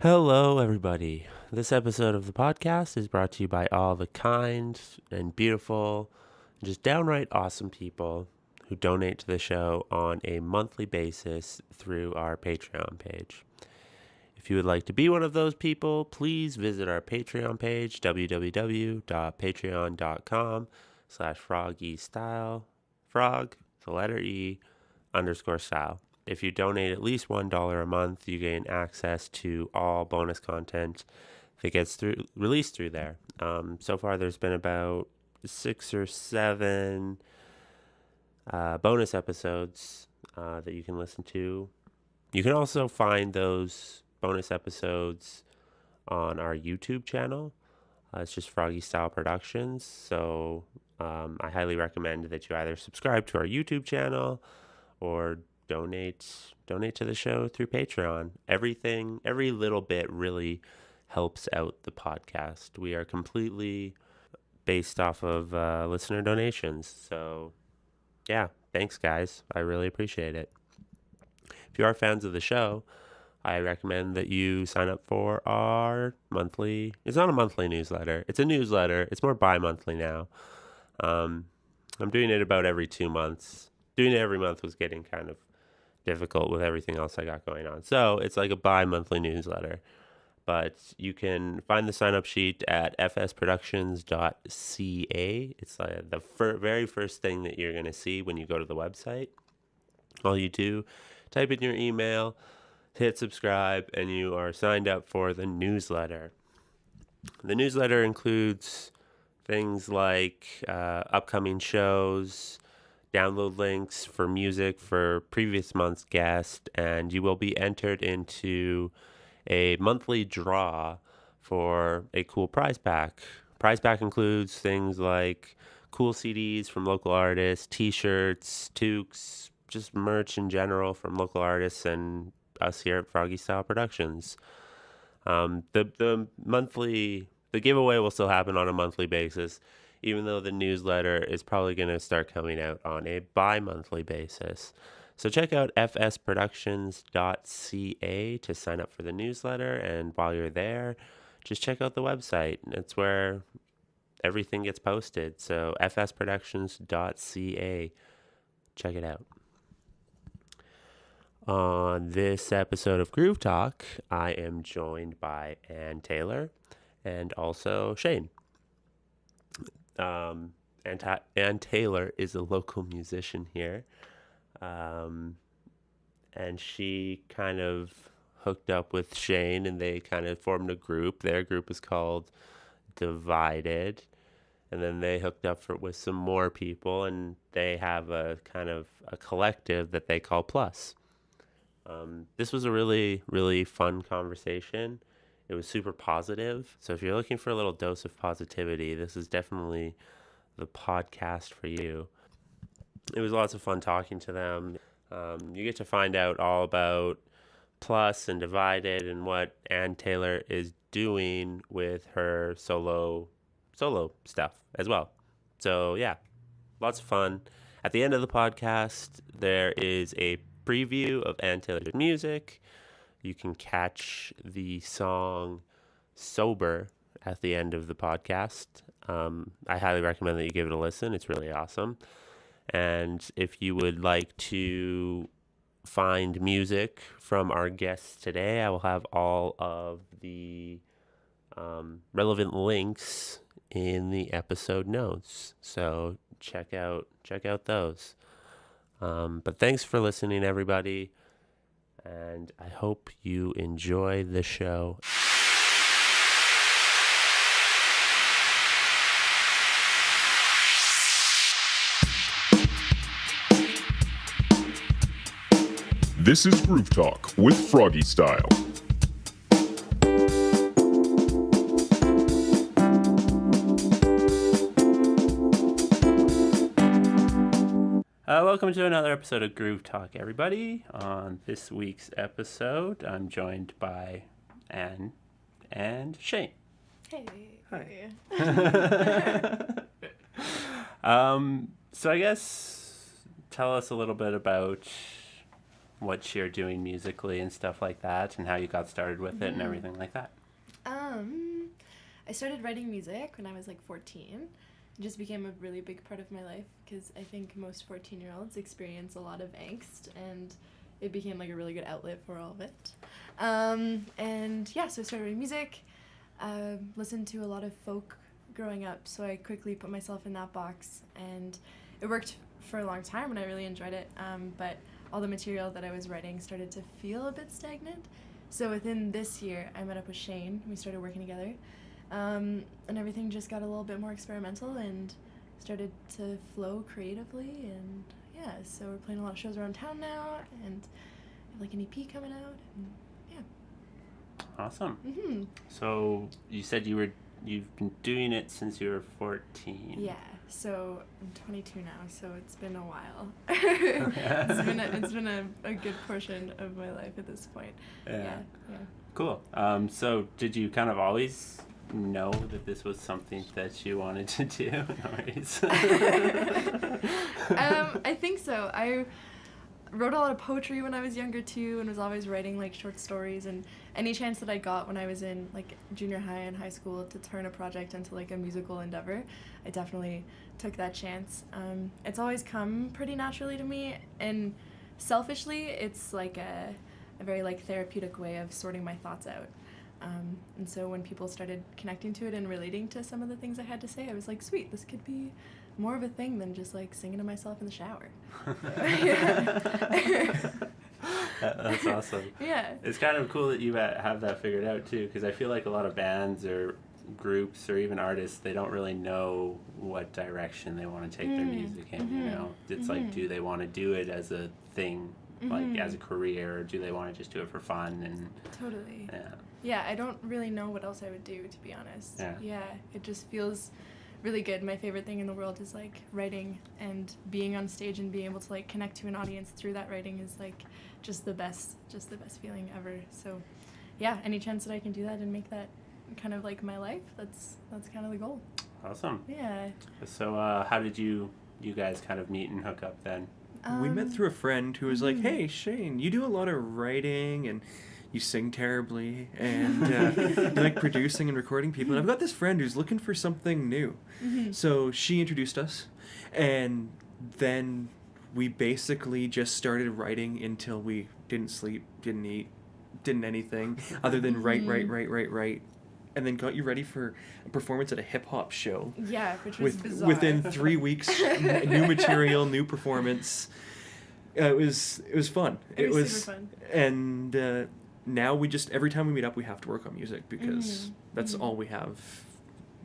Hello, everybody. This episode of the podcast is brought to you by all the kind and beautiful, just downright awesome people who donate to the show on a monthly basis through our Patreon page. If you would like to be one of those people, please visit our Patreon page, www.patreon.com/frogstyle, frog, the letter E, _style. If you donate at least $1 a month, you gain access to all bonus content that gets released through there. So far, there's been about 6 or 7 bonus episodes that you can listen to. You can also find those bonus episodes on our YouTube channel. It's just Froggy Style Productions. So I highly recommend that you either subscribe to our YouTube channel or donate to the show through Patreon. Every little bit really helps out the podcast. We are completely based off of listener donations. So yeah, thanks guys. I really appreciate it. If you are fans of the show, I recommend that you sign up for our monthly, it's not a monthly newsletter, it's a newsletter. It's more bi-monthly now. I'm doing it about every 2 months. Doing it every month was getting kind of difficult with everything else I got going on. So it's like a bi-monthly newsletter. But you can find the sign-up sheet at fsproductions.ca. It's like the very first thing that you're going to see when you go to the website. All you do, type in your email, hit subscribe, and you are signed up for the newsletter. The newsletter includes things like upcoming shows, download links for music for previous month's guest, and you will be entered into a monthly draw for a cool prize pack. Prize pack includes things like cool CDs from local artists, t-shirts, toques, just merch in general from local artists and us here at Froggy Style Productions. The giveaway will still happen on a monthly basis, even though the newsletter is probably going to start coming out on a bi-monthly basis. So check out fsproductions.ca to sign up for the newsletter, and while you're there, just check out the website. It's where everything gets posted. So fsproductions.ca. Check it out. On this episode of Groove Talk, I am joined by Ann Taylor and also Shane. Ann Taylor is a local musician here, and she kind of hooked up with Shane, and they kind of formed a group. Their group is called Divided, and then they hooked up with some more people, and they have a kind of a collective that they call Plus. This was a really, really fun conversation. It was super positive. So if you're looking for a little dose of positivity, this is definitely the podcast for you. It was lots of fun talking to them. You get to find out all about Plus and Divided and what Ann Taylor is doing with her solo stuff as well. So yeah, lots of fun. At the end of the podcast, there is a preview of Ann Taylor's music. You can catch the song Sober at the end of the podcast. I highly recommend that you give it a listen. It's really awesome. And if you would like to find music from our guests today, I will have all of the relevant links in the episode notes. So check out those. But thanks for listening, everybody. And I hope you enjoy the show. This is Groove Talk with Froggy Style. Welcome to another episode of Groove Talk, everybody. On this week's episode, I'm joined by Ann and Shane. Hey. Hi. So I guess tell us a little bit about what you're doing musically and stuff like that, and how you got started with it and everything like that. I started writing music when I was like 14. It just became a really big part of my life because I think most 14-year-olds experience a lot of angst, and it became like a really good outlet for all of it. And yeah, so I started writing music, listened to a lot of folk growing up, so I quickly put myself in that box, and it worked for a long time and I really enjoyed it, but all the material that I was writing started to feel a bit stagnant. So within this year, I met up with Shane, we started working together, and everything just got a little bit more experimental and started to flow creatively, and yeah, so we're playing a lot of shows around town now, and we have like an EP coming out, and yeah. Awesome. Mm-hmm. So you said you've been doing it since you were 14. Yeah, so I'm 22 now, so it's been a while. It's been a good portion of my life at this point. Yeah. Cool. So did you kind of always know that this was something that you wanted to do? No worries. I think so. I wrote a lot of poetry when I was younger too, and was always writing like short stories, and any chance that I got when I was in like junior high and high school to turn a project into like a musical endeavor, I definitely took that chance. It's always come pretty naturally to me, and selfishly it's like a very like therapeutic way of sorting my thoughts out. And so when people started connecting to it and relating to some of the things I had to say, I was like, sweet, this could be more of a thing than just like singing to myself in the shower. That's awesome. Yeah. It's kind of cool that you have that figured out too, because I feel like a lot of bands or groups or even artists, they don't really know what direction they want to take their music in. You know, it's like, do they want to do it as a thing, like as a career, or do they want to just do it for fun? And totally. Yeah, I don't really know what else I would do, to be honest. Yeah, it just feels really good. My favorite thing in the world is like writing, and being on stage and being able to like connect to an audience through that writing is like just the best feeling ever. So yeah, any chance that I can do that and make that kind of like my life, that's kind of the goal. Awesome. Yeah. So how did you guys kind of meet and hook up then? We met through a friend who was like, hey, Shane, you do a lot of writing and you sing terribly, and you like producing and recording people. And I've got this friend who's looking for something new. So she introduced us, and then we basically just started writing until we didn't sleep, didn't eat, didn't anything other than write, and then got you ready for a performance at a hip-hop show. Yeah, which was bizarre. Within 3 weeks, new material, new performance. It was fun. It was super fun. And now we just, every time we meet up, we have to work on music because that's all we have.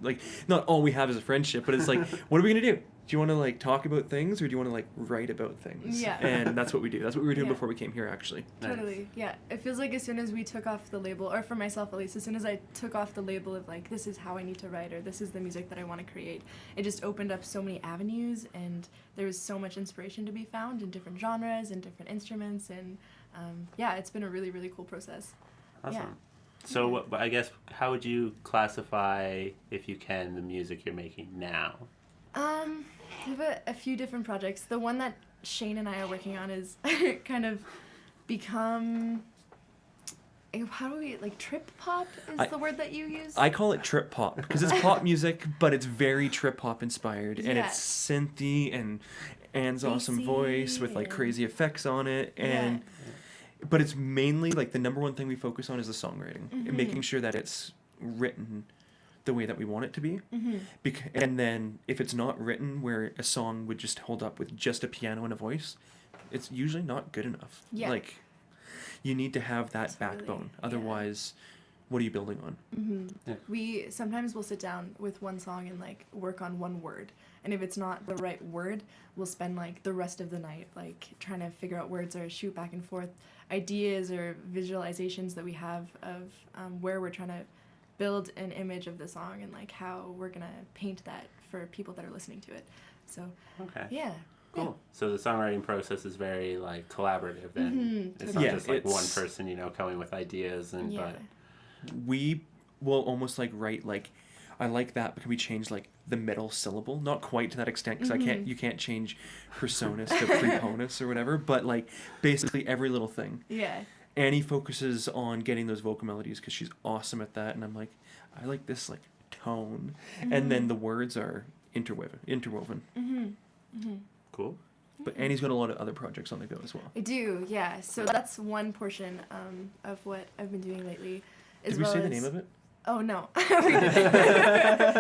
Like, not all we have is a friendship, but it's like, what are we going to do? Do you want to, like, talk about things, or do you want to, like, write about things? Yeah. And that's what we do. That's what we were doing before we came here, actually. Totally, yeah. It feels like as soon as we took off the label, or for myself at least, as soon as I took off the label of, like, this is how I need to write, or this is the music that I want to create, it just opened up so many avenues, and there was so much inspiration to be found in different genres and different instruments, and, yeah, it's been a really, really cool process. Awesome. Yeah. So I guess, how would you classify, if you can, the music you're making now? I have a few different projects. The one that Shane and I are working on is kind of become, how do we, like, trip pop is the word that you use? I call it trip pop because it's pop music, but it's very trip hop inspired, and it's synthy, and Anne's awesome voice with like crazy effects on it, and but it's mainly like the number one thing we focus on is the songwriting and making sure that it's written the way that we want it to be. And then if it's not written where a song would just hold up with just a piano and a voice, it's usually not good enough. Like, you need to have that backbone. Otherwise, what are you building on? We sometimes will sit down with one song and like work on one word. And if it's not the right word, we'll spend like the rest of the night like trying to figure out words or shoot back and forth ideas or visualizations that we have of where we're trying to build an image of the song and like how we're gonna paint that for people that are listening to it. So Cool. So the songwriting process is very like collaborative then. It's not just like one person, coming with ideas and but we will almost like write like I like that, but can we change like the middle syllable? Not quite to that extent, because you can't change personas to preponus or whatever, but like basically every little thing. Yeah. Annie focuses on getting those vocal melodies because she's awesome at that, and I'm like, I like this like tone, and then the words are interwoven. Cool. But Annie's got a lot of other projects on the go as well. I do, yeah. So that's one portion of what I've been doing lately. Did we say the name of it? Oh, no.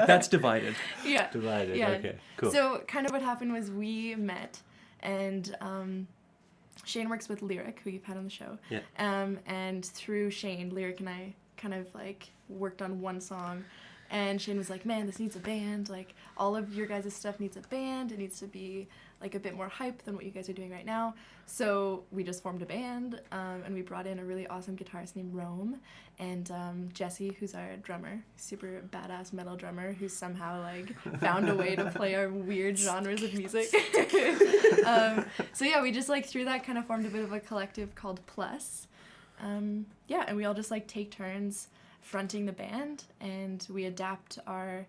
That's Divided. Yeah. Divided. Yeah. Okay. Cool. So kind of what happened was we met, and Shane works with Lyric, who you've had on the show. Yeah. And through Shane, Lyric and I kind of like worked on one song. And Shane was like, man, this needs a band. Like, all of your guys' stuff needs a band. It needs to be, like, a bit more hype than what you guys are doing right now. So we just formed a band, and we brought in a really awesome guitarist named Rome, and Jesse, who's our drummer, super badass metal drummer, who's somehow, like, found a way to play our weird genres of music. So, yeah, we just, like, through that kind of formed a bit of a collective called Plus. Yeah, and we all just, like, take turns fronting the band, and we adapt our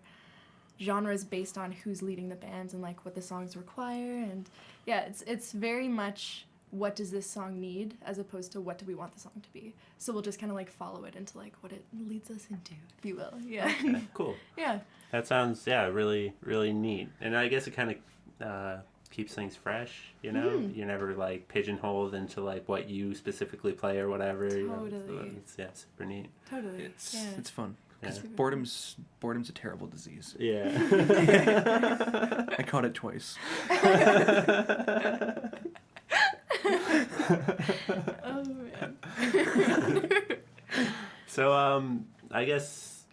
genres based on who's leading the band and like what the songs require. And yeah, it's very much what does this song need as opposed to what do we want the song to be. So we'll just kind of like follow it into like what it leads us into, if you will. Yeah. Okay, cool. Yeah. That sounds really really neat, and I guess it kind of keeps things fresh. You know, you're never like pigeonholed into like what you specifically play or whatever. Totally. You know, it's super neat. Totally. It's fun. Because Yeah. boredom's a terrible disease. Yeah. I caught it twice. Oh man. So I guess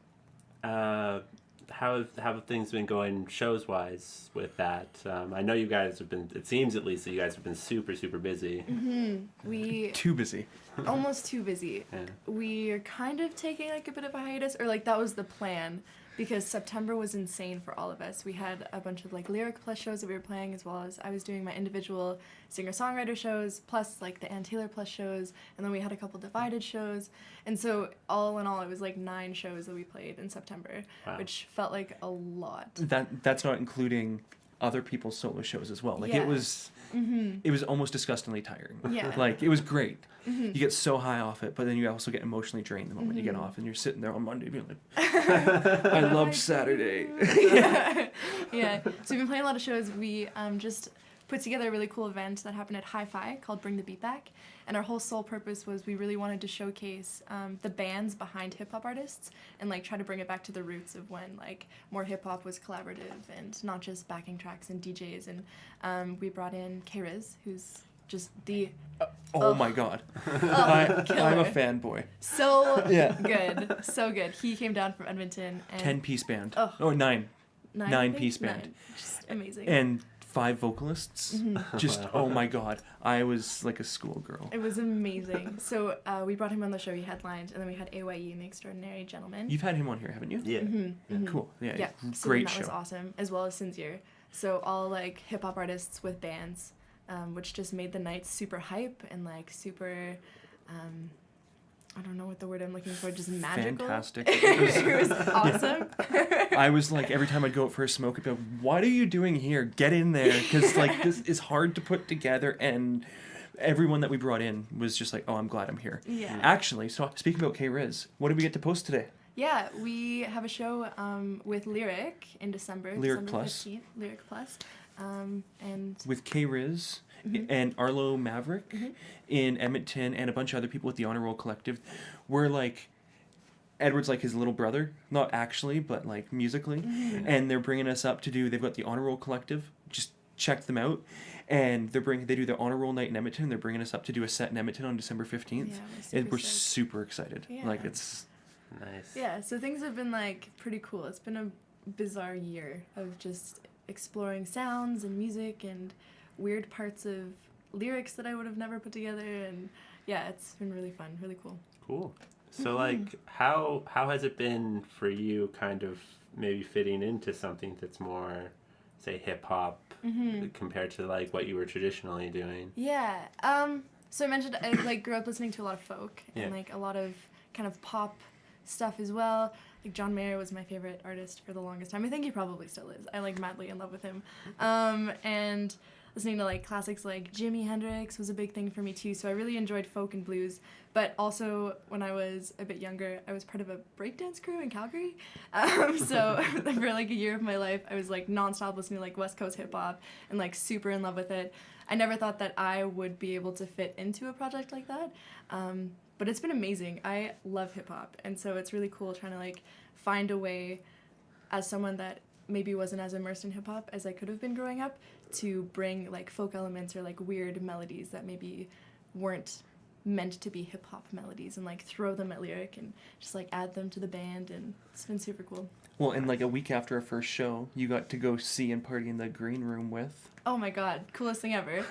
how have things been going shows wise with that? I know you guys have been. It seems at least that you guys have been super busy. We Too busy. almost too busy. Yeah. We're kind of taking like a bit of a hiatus, or like that was the plan, because September was insane for all of us. We had a bunch of like Lyric Plus shows that we were playing, as well as I was doing my individual singer-songwriter shows, plus like the Ann Taylor Plus shows, and then we had a couple Divided shows. And so all in all, it was like 9 shows that we played in September, Wow. which felt like a lot. That's not including other people's solo shows as well. Like Yeah. it was almost disgustingly tiring. Yeah. Like it was great. You get so high off it, but then you also get emotionally drained the moment you get off, and you're sitting there on Monday being like, I loved Saturday. Yeah. Yeah. So we've been playing a lot of shows. We just put together a really cool event that happened at Hi-Fi called Bring the Beat Back. And our whole sole purpose was we really wanted to showcase the bands behind hip-hop artists and like try to bring it back to the roots of when like more hip-hop was collaborative and not just backing tracks and DJs. And we brought in K-Riz, who's just the Oh my god. I'm a killer. fanboy. so Yeah. good. So good. He came down from Edmonton. And 10-piece band. Oh. Oh, 9. Nine, I think? 9-piece band. 9. Just amazing. And 5 vocalists. Just, oh my god. I was like a schoolgirl. It was amazing. So we brought him on the show. He headlined, and then we had AYE and the Extraordinary Gentlemen. You've had him on here, haven't you? Yeah. Cool. Yeah. Yeah, so Great that show. was awesome, as well as Sincere. So all like hip hop artists with bands, which just made the night super hype and like super, I don't know what the word I'm looking for, just magical. Fantastic. It was awesome. I was like, every time I'd go out for a smoke, I'd be like, what are you doing here? Get in there. Because like this is hard to put together, and everyone that we brought in was just like, oh, I'm glad I'm here. Yeah. Actually, so speaking about K-Riz, what did we get to post today? Yeah, we have a show with Lyric in December. Lyric December Plus. 15th, Lyric Plus. And With K-Riz and Arlo Maverick in Edmonton and a bunch of other people with the Honor Roll Collective. We're like, Edward's like his little brother, not actually, but like musically. And they're bringing us up to do, they've got the Honor Roll Collective, just check them out. And they do their Honor Roll night in Edmonton. They're bringing us up to do a set in Edmonton on December 15th. Yeah, And we're super excited. Yeah. Like it's... Nice. Yeah, so things have been like pretty cool. It's been a bizarre year of just exploring sounds and music and weird parts of lyrics that I would have never put together, and yeah, it's been really fun, really cool. Cool. So like how has it been for you kind of maybe fitting into something that's more, say, hip hop compared to like what you were traditionally doing? Yeah. So I mentioned I like grew up listening to a lot of folk and like a lot of kind of pop stuff as well. Like John Mayer was my favorite artist for the longest time. I think he probably still is. I like madly in love with him. And listening to like classics like Jimi Hendrix was a big thing for me too. So I really enjoyed folk and blues. But also when I was a bit younger, I was part of a breakdance crew in Calgary. So for like a year of my life, I was like nonstop listening to like West Coast hip hop and like super in love with it. I never thought that I would be able to fit into a project like that. But it's been amazing. I love hip hop. And so it's really cool trying to like find a way as someone that maybe wasn't as immersed in hip hop as I could have been growing up to bring like folk elements or like weird melodies that maybe weren't meant to be hip hop melodies and like throw them at lyric and just like add them to the band, and it's been super cool. Well, and like a week after our first show, you got to go see and party in the green room with. Oh my god, coolest thing ever.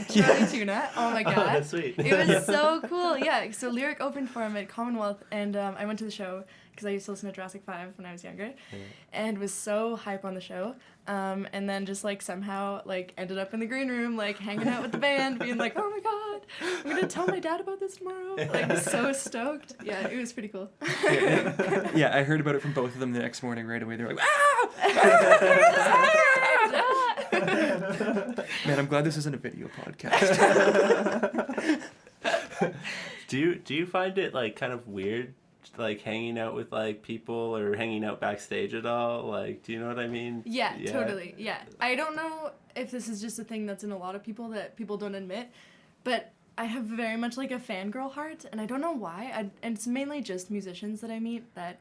Charlie Tuna. Oh my god. Oh, that's sweet. It was so cool. Yeah, so Lyric opened for him at Commonwealth, and I went to the show because I used to listen to Jurassic 5 when I was younger, and was so hype on the show. And then just like somehow like ended up in the green room, like hanging out with the band, being like, oh my god, I'm gonna tell my dad about this tomorrow. Like so stoked. Yeah, it was pretty cool. Yeah, I heard about it from both of them the next morning right away. They're like, man, I'm glad this isn't a video podcast. Do you find it like kind of weird, like hanging out with like people or hanging out backstage at all? Like, do you know what I mean? Yeah, totally. Yeah, I don't know if this is just a thing that's in a lot of people that people don't admit, but I have very much like a fangirl heart, and I don't know why. And it's mainly just musicians that I meet that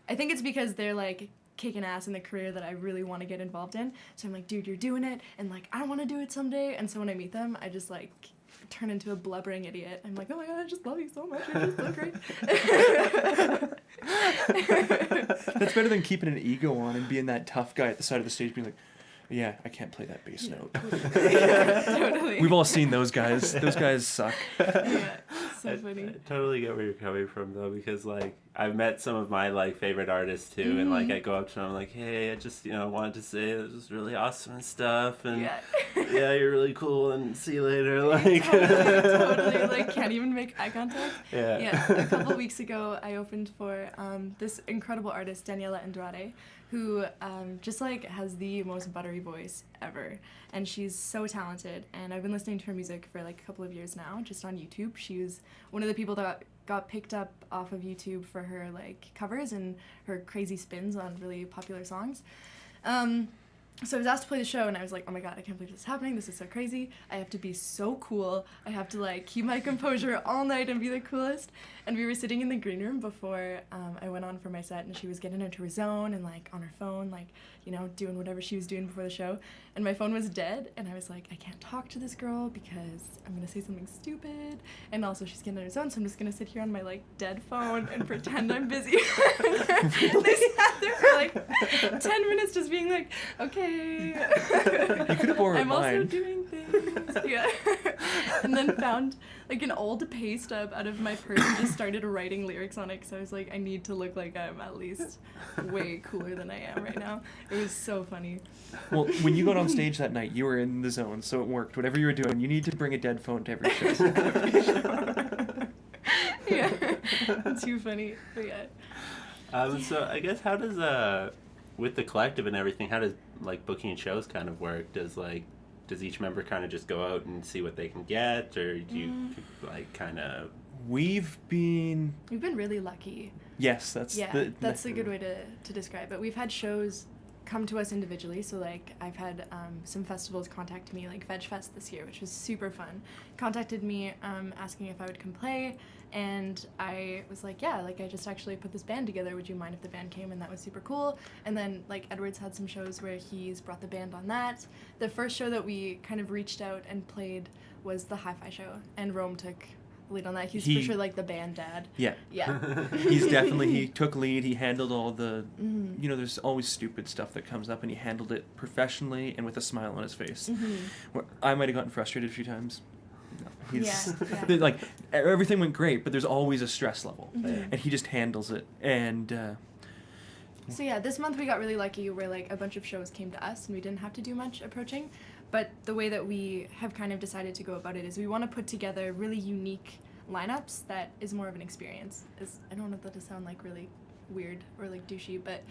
I think it's because they're like kicking ass in the career that I really want to get involved in. So I'm like, dude, you're doing it, and like I want to do it someday. And so when I meet them, I just like turn into a blubbering idiot. I'm like, oh my god, I just love you so much. You're just so great. That's better than keeping an ego on and being that tough guy at the side of the stage being like, yeah, I can't play that bass note. Totally. We've all seen those guys. Those guys suck. Yeah, so funny. I totally get where you're coming from though, because like I've met some of my like favorite artists too, and like I go up to them like, hey, I just wanted to say it was really awesome and stuff, and yeah, you're really cool, and see you later. Like totally like can't even make eye contact. Yeah. A couple weeks ago, I opened for this incredible artist Daniela Andrade, who just like has the most buttery voice ever, and she's so talented, and I've been listening to her music for like a couple of years now just on YouTube. She was one of the people that got picked up off of YouTube for her like covers and her crazy spins on really popular songs. So I was asked to play the show, and I was like, oh my god, I can't believe this is happening. This is so crazy. I have to be so cool. I have to like keep my composure all night and be the coolest. And we were sitting in the green room before I went on for my set, and she was getting into her zone and like on her phone, like, doing whatever she was doing before the show. And my phone was dead, and I was like, I can't talk to this girl because I'm gonna say something stupid. And also she's getting in her zone, so I'm just gonna sit here on my like dead phone and pretend I'm busy. They sat there for like 10 minutes just being like, okay. You could have borrowed I'm mine. also doing things. Yeah. And then found like an old pay stub out of my purse and just started writing lyrics on it, because I was like, I need to look like I'm at least way cooler than I am right now. It was so funny. Well, when you got on stage that night, you were in the zone, so it worked. Whatever you were doing, you need to bring a dead phone to every show. Yeah. Too funny. But yeah. So I guess how does with the collective and everything, how does like booking shows kind of work? Does each member kind of just go out and see what they can get, or do you like kind of? We've been really lucky. Yes, that's a good way to describe it. We've had shows come to us individually, so like I've had some festivals contact me, like Veg Fest this year, which was super fun, contacted me asking if I would come play, and I was like, yeah, like I just actually put this band together, would you mind if the band came? And that was super cool. And then like Edward's had some shows where he's brought the band on that. The first show that we kind of reached out and played was the Hi-Fi show, and Rome took lead on that. He's for sure like the band dad. Yeah. He took lead. He handled all the there's always stupid stuff that comes up, and he handled it professionally and with a smile on his face. Where I might have gotten frustrated a few times. No, like everything went great, but there's always a stress level, and he just handles it. And so yeah, this month we got really lucky where like a bunch of shows came to us and we didn't have to do much approaching. But the way that we have kind of decided to go about it is we want to put together really unique lineups that is more of an experience. I don't want that to sound like really weird or like douchey, but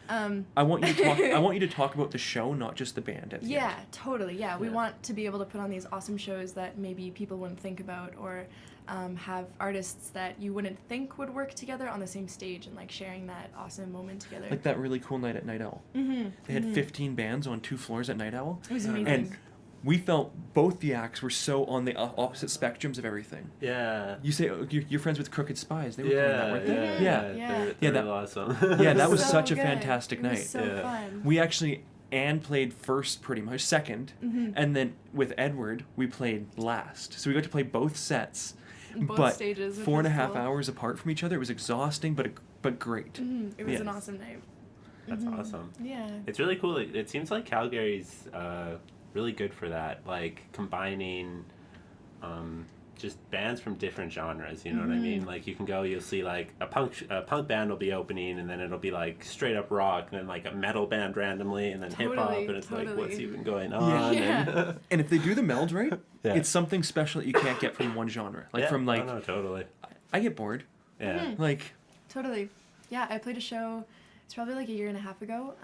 I want you to talk. I want you to talk about the show, not just the band. At the yeah, end. totally. Yeah, we want to be able to put on these awesome shows that maybe people wouldn't think about, or have artists that you wouldn't think would work together on the same stage and like sharing that awesome moment together. Like that really cool night at Night Owl. Mm-hmm. They had 15 bands on 2 floors at Night Owl. It was amazing. And we felt both the acts were so on the opposite spectrums of everything. Yeah. You say you're friends with Crooked Spies. They were doing that, weren't they? Yeah. They're that awesome. Yeah, that was So such a good. fantastic It was night. so fun. We actually, Anne played first pretty much, second, and then with Edward, we played last. So we got to play both sets, Both but stages, which 4.5 was cool. hours apart from each other. It was exhausting, but great. It was Yeah. an awesome night. That's awesome. Yeah. It's really cool. It seems like Calgary's really good for that, like combining just bands from different genres, you know what I mean? Like you can go, you'll see like a punk band will be opening, and then it'll be like straight up rock, and then like a metal band randomly, and then hip hop, and it's like, what's even going on? Yeah. And if they do the meld right, Yeah. it's something special that you can't get from one genre. Like from like, no, totally. I get bored. Yeah. Like, Totally. Yeah, I played a show, it's probably like a year and a half ago.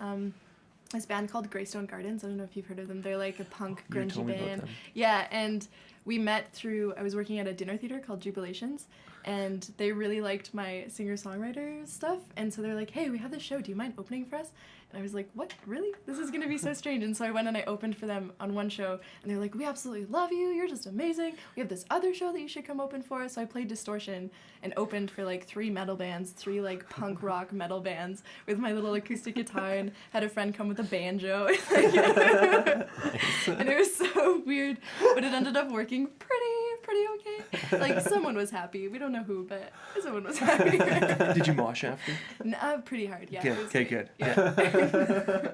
This band called Greystone Gardens. I don't know if you've heard of them. They're like a punk You grungy told me about band. them. Yeah, and we met through, I was working at a dinner theater called Jubilations, and they really liked my singer-songwriter stuff, and so they're like, hey, we have this show, do you mind opening for us? And I was like, what, really? This is gonna be so strange. And so I went and I opened for them on one show, and they're like, we absolutely love you, you're just amazing, we have this other show that you should come open for. So I played Distortion and opened for like 3 metal bands, 3 like punk rock metal bands with my little acoustic guitar, and had a friend come with a banjo. And it was so weird, but it ended up working pretty okay. Like someone was happy. We don't know who, but someone was happy. did you mosh after? Pretty hard, yeah. Good. It was Okay, great. good. Yeah.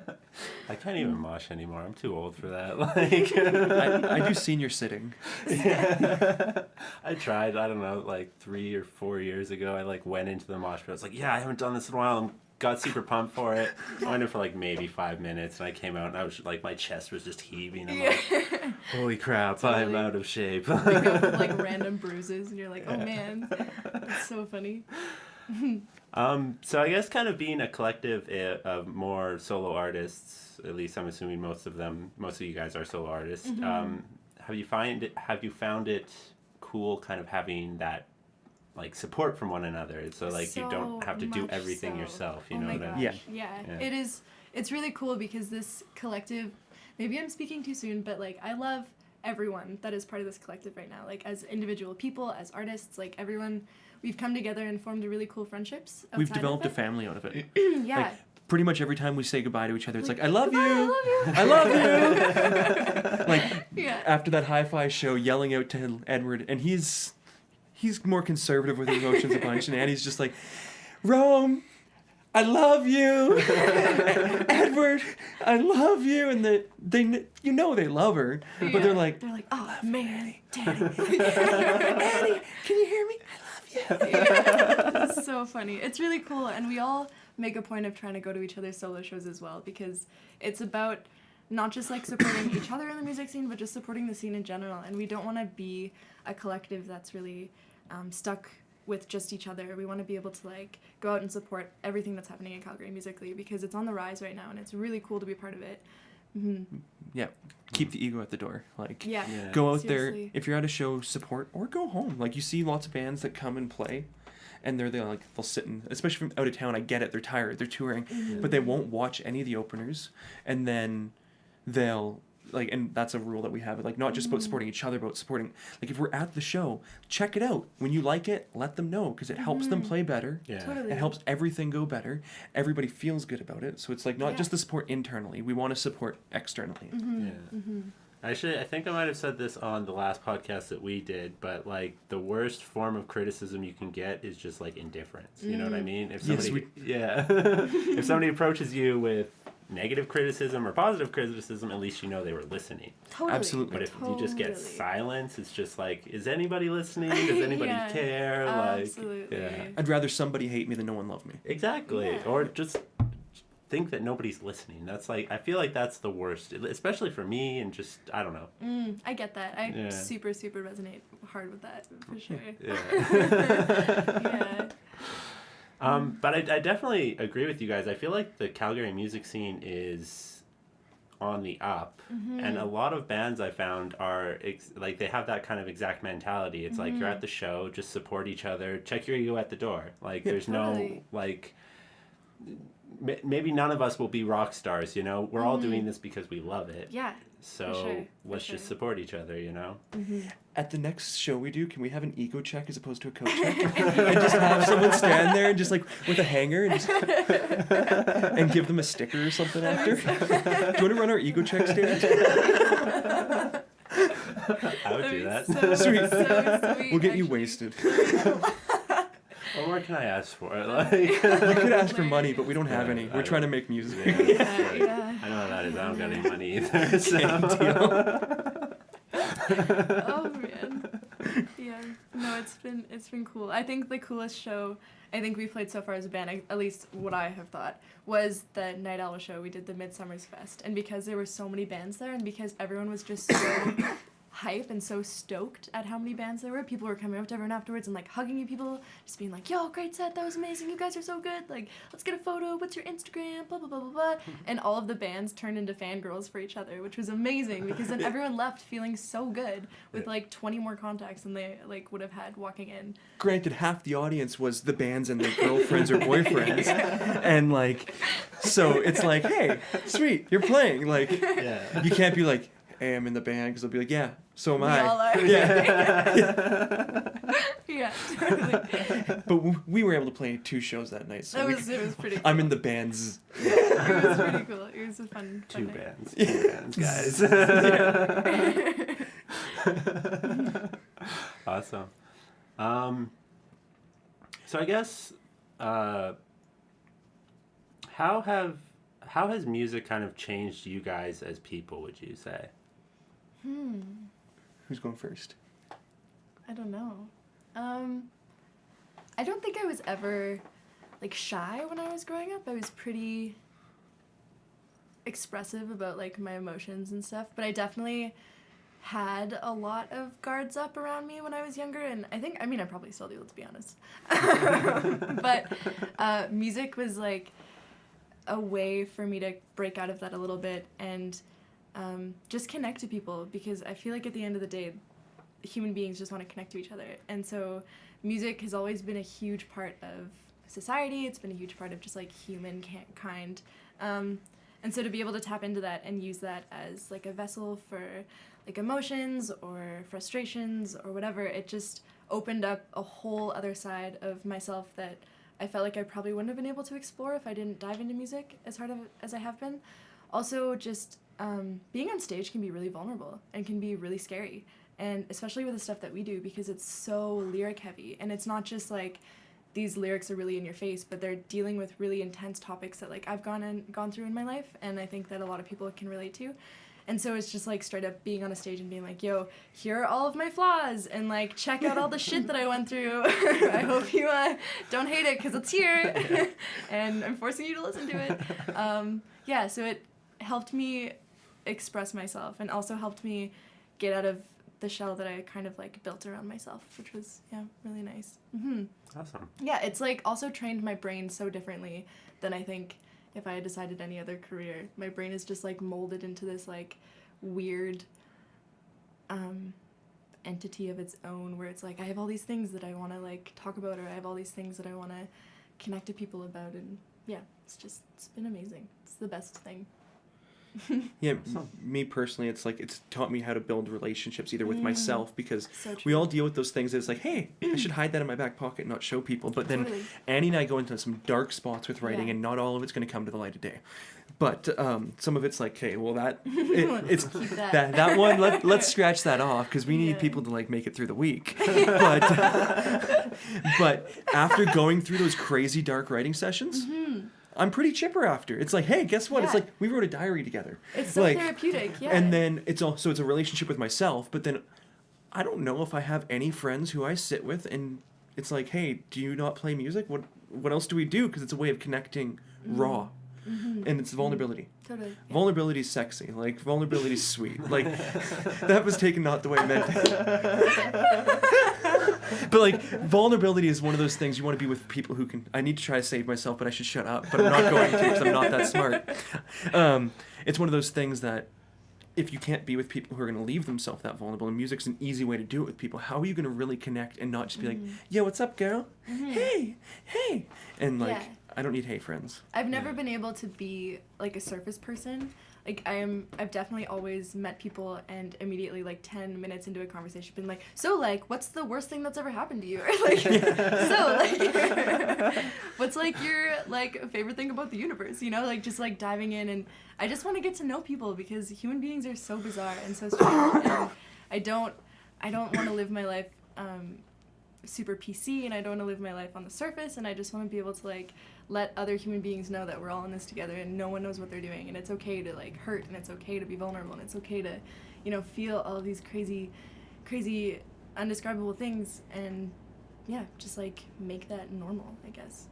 I can't even mosh anymore. I'm too old for that. Like, I do senior sitting. I tried. I don't know, like 3 or 4 years ago. I like went into the mosh pit. I was like, yeah, I haven't done this in a while. And got super pumped for it. I went in for like maybe 5 minutes, and I came out and I was like, my chest was just heaving. I'm like, holy crap, I'm Totally. out of shape. Pick up with, like random bruises, and you're like, oh man, it's so funny. So I guess kind of being a collective of more solo artists, at least I'm assuming most of you guys are solo artists. Have you found it cool kind of having that like support from one another, so like you don't have to do much everything so. yourself, you Oh know my what I gosh. mean? Yeah. Yeah. It's really cool because this collective, maybe I'm speaking too soon, but like I love everyone that is part of this collective right now, like as individual people, as artists, like everyone, we've come together and formed really cool friendships. We've outside of developed a it. family out of it. Yeah. Like, pretty much every time we say goodbye to each other, it's like, I love "Goodbye, you. I love you. I love you. Like, Yeah. after that hi-fi show, yelling out to Edward, and he's more conservative with his emotions a bunch, and Annie's just like, Rome, I love you. Edward, I love you. And they they love her, but they're like, oh man, Danny. Annie, can you hear me? I love you. Yeah. It's so funny. It's really cool, and we all make a point of trying to go to each other's solo shows as well, because it's about not just like supporting each other in the music scene, but just supporting the scene in general. And we don't want to be a collective that's really stuck with just each other. We want to be able to like go out and support everything that's happening in Calgary musically, because it's on the rise right now, and it's really cool to be part of it. Yeah, keep the ego at the door. Like, Yeah. go out Seriously. there. If you're at a show, support, or go home. Like, you see lots of bands that come and play, and they'll sit in, especially from out of town. I get it, they're tired, they're touring, but they won't watch any of the openers, and then they'll like, and that's a rule that we have, like, not just about supporting each other, but supporting, like, if we're at the show, check it out. When you like it, let them know, because it helps them play better. Yeah. Totally. It helps everything go better. Everybody feels good about it. So it's like not just the support internally. We want to support externally. Yeah. Actually, I think I might have said this on the last podcast that we did, but like the worst form of criticism you can get is just like indifference. You know what I mean? If Yes, somebody, if somebody approaches you with negative criticism or positive criticism, at least you know they were listening. Totally. Absolutely. But if you just get Totally. silence, it's just like, is anybody listening? Does anybody Yeah, care? absolutely. Like, yeah. I'd rather somebody hate me than no one love me. Exactly. Yeah. Or just think that nobody's listening. That's like, I feel like that's the worst, especially for me, and just, I don't know. I get that. I Yeah. super resonate hard with that, for sure. Yeah. Yeah. But I definitely agree with you guys. I feel like the Calgary music scene is on the up, and a lot of bands I found are like, they have that kind of exact mentality. It's like, you're at the show, just support each other, check your ego at the door. Like, there's Totally. no, like, maybe none of us will be rock stars, you know? We're all doing this because we love it. Yeah. So sure, let's for just sure. support each other, you know? At the next show we do, can we have an ego check as opposed to a coat check? And just have someone stand there and just like with a hanger and just and give them a sticker or something after. Do you want to run our ego check stage? I would do that. So Sweet. So sweet. We'll get you actually. wasted. What more can I ask for? Like, You could ask for money, but we don't have any. We're trying to make music. Yeah. I know how that is. I don't got any money either. So. Oh man. Yeah. No, it's been cool. I think the coolest show I think we played so far as a band, at least what I have thought, was the Night Owl show. We did the Midsummer's Fest, and because there were so many bands there, and because everyone was just so hype and so stoked at how many bands there were, people were coming up to everyone afterwards and like hugging you, people just being like, yo, great set, that was amazing, you guys are so good, like, let's get a photo, what's your Instagram, blah blah blah blah blah. And all of the bands turned into fangirls for each other, which was amazing, because then everyone left feeling so good with like 20 more contacts than they like would have had walking in. Granted, half the audience was the bands and their girlfriends or boyfriends, and like, so it's like, hey, sweet, you're playing, like, you can't be like, hey, I'm in the band, because they'll be like, yeah, so am We I. all are. Yeah. Yeah, totally. But we were able to play 2 shows that night, so It was pretty cool. I'm in the bands. It was pretty cool. It was a fun Two night. bands, guys. Awesome. So I guess, how has music kind of changed you guys as people, would you say? Who's going first? I don't know. I don't think I was ever like shy when I was growing up. I was pretty expressive about like my emotions and stuff, but I definitely had a lot of guards up around me when I was younger, and I probably still do, let's be honest. But music was like a way for me to break out of that a little bit and just connect to people, because I feel like at the end of the day, human beings just want to connect to each other. And so music has always been a huge part of society. It's been a huge part of just like humankind. And so to be able to tap into that and use that as like a vessel for like emotions or frustrations or whatever, it just opened up a whole other side of myself that I felt like I probably wouldn't have been able to explore if I didn't dive into music as hard as I have been. Also, just being on stage can be really vulnerable and can be really scary, and especially with the stuff that we do, because it's so lyric heavy, and it's not just like these lyrics are really in your face, but they're dealing with really intense topics that like I've gone through in my life, and I think that a lot of people can relate to. And so it's just like straight up being on a stage and being like, yo, here are all of my flaws, and like check out all the shit that I went through. I hope you don't hate it, because it's here and I'm forcing you to listen to it. Yeah, so it helped me express myself, and also helped me get out of the shell that I kind of like built around myself, which was really nice. Awesome. Yeah, it's like also trained my brain so differently than I think if I had decided any other career. My brain is just like molded into this like weird entity of its own, where it's like I have all these things that I want to like talk about, or I have all these things that I want to connect to people about, and yeah, it's been amazing. It's the best thing. Yeah, me personally, it's like it's taught me how to build relationships either with myself, because So true. we all deal with those things. It's like, hey, I should hide that in my back pocket and not show people. But then Totally. Annie and I go into some dark spots with writing, Yeah. and not all of it's going to come to the light of day. But some of it's like, hey, well, it's Keep that. that one. Let's scratch that off, because we need Yeah. people to like make it through the week. But after going through those crazy dark writing sessions. I'm pretty chipper after. It's like, hey, guess what? It's Yeah. like we wrote a diary together. It's so like, therapeutic, yeah. And then it's a relationship with myself, but then I don't know if I have any friends who I sit with and it's like, hey, do you not play music? What else do we do? Because it's a way of connecting raw. And it's vulnerability. Totally. Yeah. Vulnerability is sexy. Like, vulnerability is sweet. Like, that was taken not the way I meant it. But, like, vulnerability is one of those things you want to be with people who can... I need to try to save myself, but I should shut up. But I'm not going to because I'm not that smart. It's one of those things that if you can't be with people who are going to leave themselves that vulnerable, and music's an easy way to do it with people, how are you going to really connect and not just be like, yeah, what's up, girl? Hey. And, like... Yeah. I don't need hey friends. I've never been able to be like a surface person. Like I've definitely always met people and immediately like 10 minutes into a conversation been like, so like what's the worst thing that's ever happened to you? Or like so like what's like your like favorite thing about the universe, you know? Like just like diving in, and I just want to get to know people because human beings are so bizarre and so strange, and I don't want to live my life super PC, and I don't want to live my life on the surface, and I just want to be able to like let other human beings know that we're all in this together and no one knows what they're doing, and it's okay to like hurt, and it's okay to be vulnerable, and it's okay to, you know, feel all these crazy undescribable things, and yeah, just like make that normal, I guess.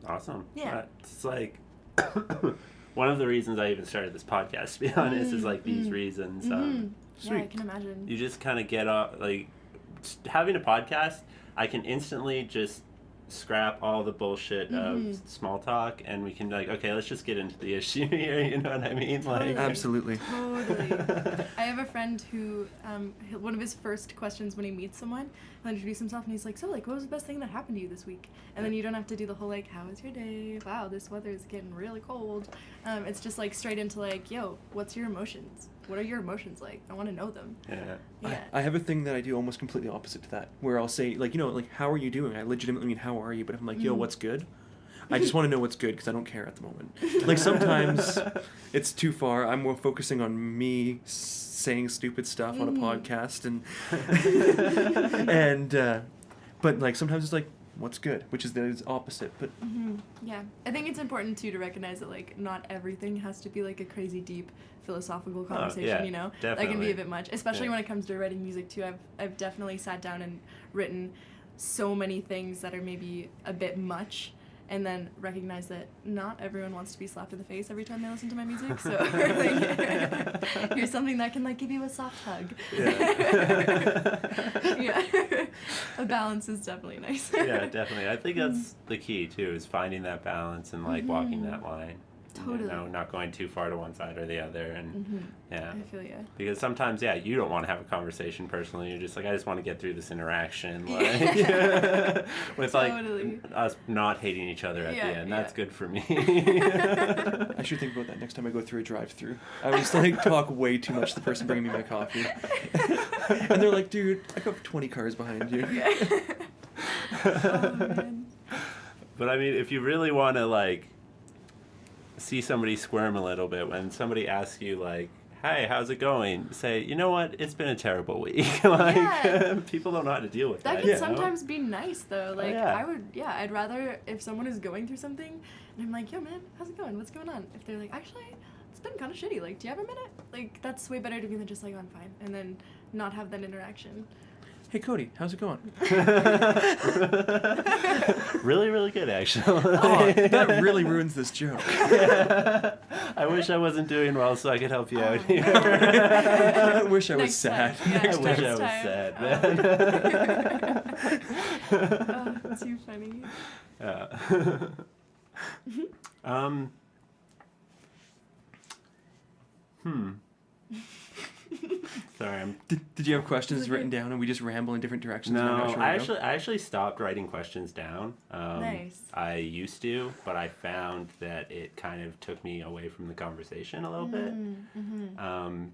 Awesome. Yeah. It's like one of the reasons I even started this podcast, to be honest, is like these reasons. Yeah, I can imagine. You just kind of get off, like, having a podcast, I can instantly just scrap all the bullshit of small talk, and we can like, okay, let's just get into the issue here, you know what I mean? Totally. Like, Absolutely. Totally. I have a friend who, one of his first questions when he meets someone, he'll introduce himself and he's like, so like, what was the best thing that happened to you this week? And then you don't have to do the whole like, how was your day? Wow, this weather is getting really cold. It's just like straight into like, yo, what's your emotions? What are your emotions like? I want to know them. yeah. I have a thing that I do almost completely opposite to that, where I'll say, like, you know, like, how are you doing? I legitimately mean, how are you? But if I'm like, yo, what's good? I just want to know what's good because I don't care at the moment. Like, sometimes it's too far. I'm more focusing on me saying stupid stuff on a podcast, but, like, sometimes it's like, what's good? Which is the opposite, but... Yeah. I think it's important, too, to recognize that, like, not everything has to be, like, a crazy, deep, philosophical conversation, you know? Definitely. That can be a bit much, especially when it comes to writing music, too. I've definitely sat down and written so many things that are maybe a bit much, and then recognize that not everyone wants to be slapped in the face every time they listen to my music, so like, here's something that can, like, give you a soft hug. Yeah. A balance is definitely nice. Yeah, definitely. I think that's the key, too, is finding that balance and, like, walking that line. Totally. You know, not going too far to one side or the other, and yeah. I feel you. Because sometimes, you don't want to have a conversation personally. You're just like, I just want to get through this interaction, like, with like us not hating each other at the end. That's good for me. I should think about that next time I go through a drive-through. I always like talk way too much to the person bringing me my coffee, and they're like, "Dude, I got 20 cars behind you." Oh, man. But I mean, if you really want to like see somebody squirm a little bit when somebody asks you like, hey, how's it going? Say, you know what? It's been a terrible week. Like, people don't know how to deal with that. That can sometimes be nice, though. Like, Oh, I'd rather if someone is going through something, and I'm like, yo, man, how's it going? What's going on? If they're like, actually, it's been kind of shitty. Like, do you have a minute? Like, that's way better to be than just like, I'm fine, and then not have that interaction. Hey, Cody, how's it going? Really, really good, actually. Oh, that really ruins this joke. Yeah. I wish I wasn't doing well so I could help you out here. I wish I was sad. Yeah, I wish I was sad, man. Oh, too funny. Sorry, Did you have questions written down and we just ramble in different directions? No, I actually stopped writing questions down. Nice. I used to, but I found that it kind of took me away from the conversation a little bit.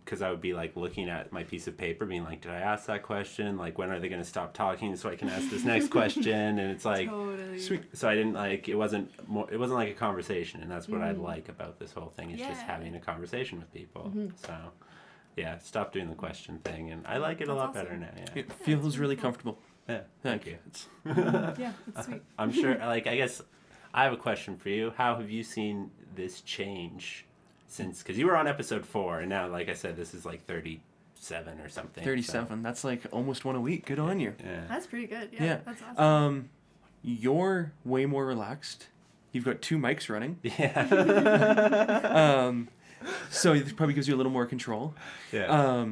Because I would be like looking at my piece of paper, being like, "Did I ask that question? Like, when are they going to stop talking so I can ask this next question?" And it's like, totally. Sweet. so I didn't like it wasn't like a conversation, and that's what I like about this whole thing is just having a conversation with people. So. Yeah, stop doing the question thing, and I like it a lot better now. Yeah, It feels really comfortable. yeah. Thank you. Yeah, it's sweet. I'm sure. Like, I guess I have a question for you. How have you seen this change since? Because you were on episode 4, and now, like I said, this is like 37 or something. 37. That's like almost one a week. Good on you. Yeah. That's pretty good. Yeah, that's awesome. You're way more relaxed. You've got 2 mics running. Yeah. So it probably gives you a little more control. Yeah.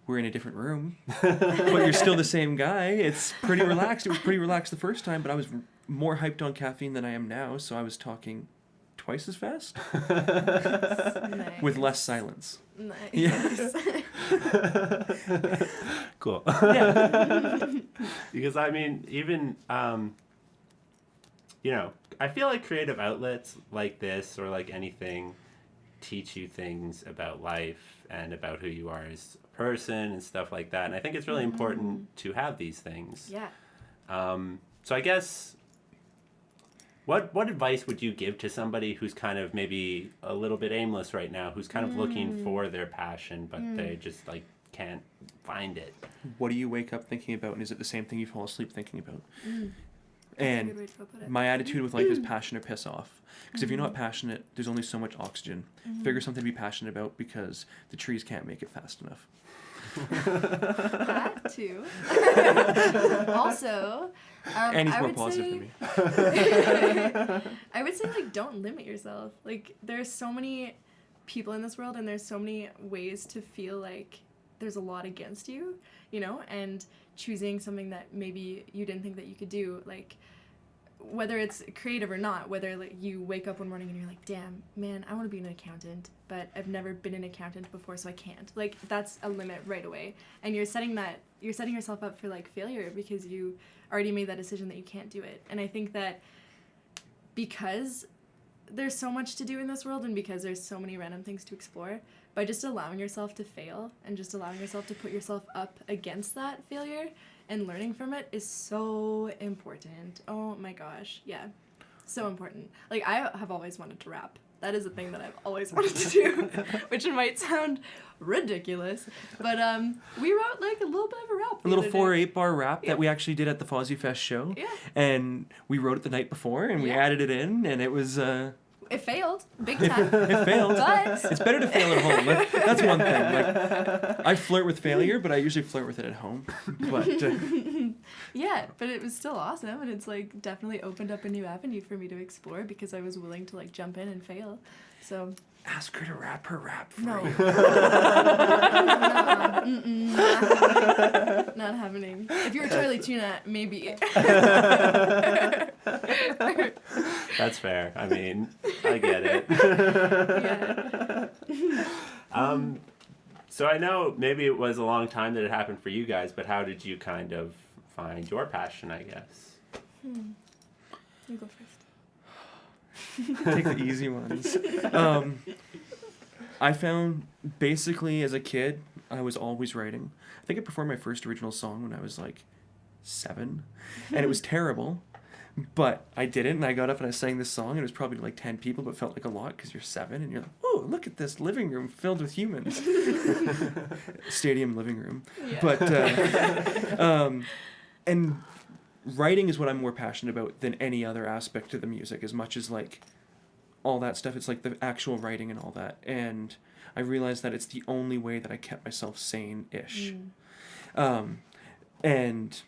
We're in a different room, but you're still the same guy. It's pretty relaxed. It was pretty relaxed the first time, but I was more hyped on caffeine than I am now, so I was talking twice as fast Nice. with less silence. Nice. Yeah. Cool. Yeah. Because I mean, even you know, I feel like creative outlets like this or like anything teach you things about life and about who you are as a person and stuff like that. And I think it's really important to have these things. Yeah. So I guess what advice would you give to somebody who's kind of maybe a little bit aimless right now, who's kind of looking for their passion, but they just like can't find it? What do you wake up thinking about, and is it the same thing you fall asleep thinking about? That's a good And way to put it. my attitude with life is passion or piss off. Because if you're not passionate, there's only so much oxygen. Figure something to be passionate about, because the trees can't make it fast enough. That too. Also, Annie's I more would positive say, than me. I would say, like, don't limit yourself. Like, there's so many people in this world, and there's so many ways to feel like there's a lot against you, you know, and choosing something that maybe you didn't think that you could do, like, whether it's creative or not, whether like you wake up one morning and you're like, damn, man, I want to be an accountant, but I've never been an accountant before, so I can't. Like, that's a limit right away. And you're setting yourself up for like failure because you already made that decision that you can't do it. And I think that because there's so much to do in this world and because there's so many random things to explore, by just allowing yourself to fail and just allowing yourself to put yourself up against that failure and learning from it is so important. Oh my gosh, yeah, so important. Like, I have always wanted to rap. That is a thing that I've always wanted to do, which might sound ridiculous, but we wrote like a little bit of a rap. A little 4 or 8 bar rap that we actually did at the Fozzie Fest show. Yeah. And we wrote it the night before, and we added it in, and it was... It failed, big time. It failed. But it's better to fail at home. That's one thing. Like, I flirt with failure, but I usually flirt with it at home. But yeah, but it was still awesome, and it's like definitely opened up a new avenue for me to explore because I was willing to like jump in and fail. So ask her to rap her rap for no, you. not happening. If you were Charlie Tuna, maybe. That's fair. I mean, I get it. Yeah. So I know maybe it was a long time that it happened for you guys, but how did you kind of find your passion, I guess? You go first. Take the easy ones. I found basically as a kid, I was always writing. I think I performed my first original song when I was like 7, and it was terrible. But I did it, and I got up and I sang this song, and it was probably like 10 people, but felt like a lot because you're 7, and you're like, oh, look at this living room filled with humans. Stadium living room. Yeah. But, and writing is what I'm more passionate about than any other aspect of the music, as much as like all that stuff. It's like the actual writing and all that. And I realized that it's the only way that I kept myself sane-ish. And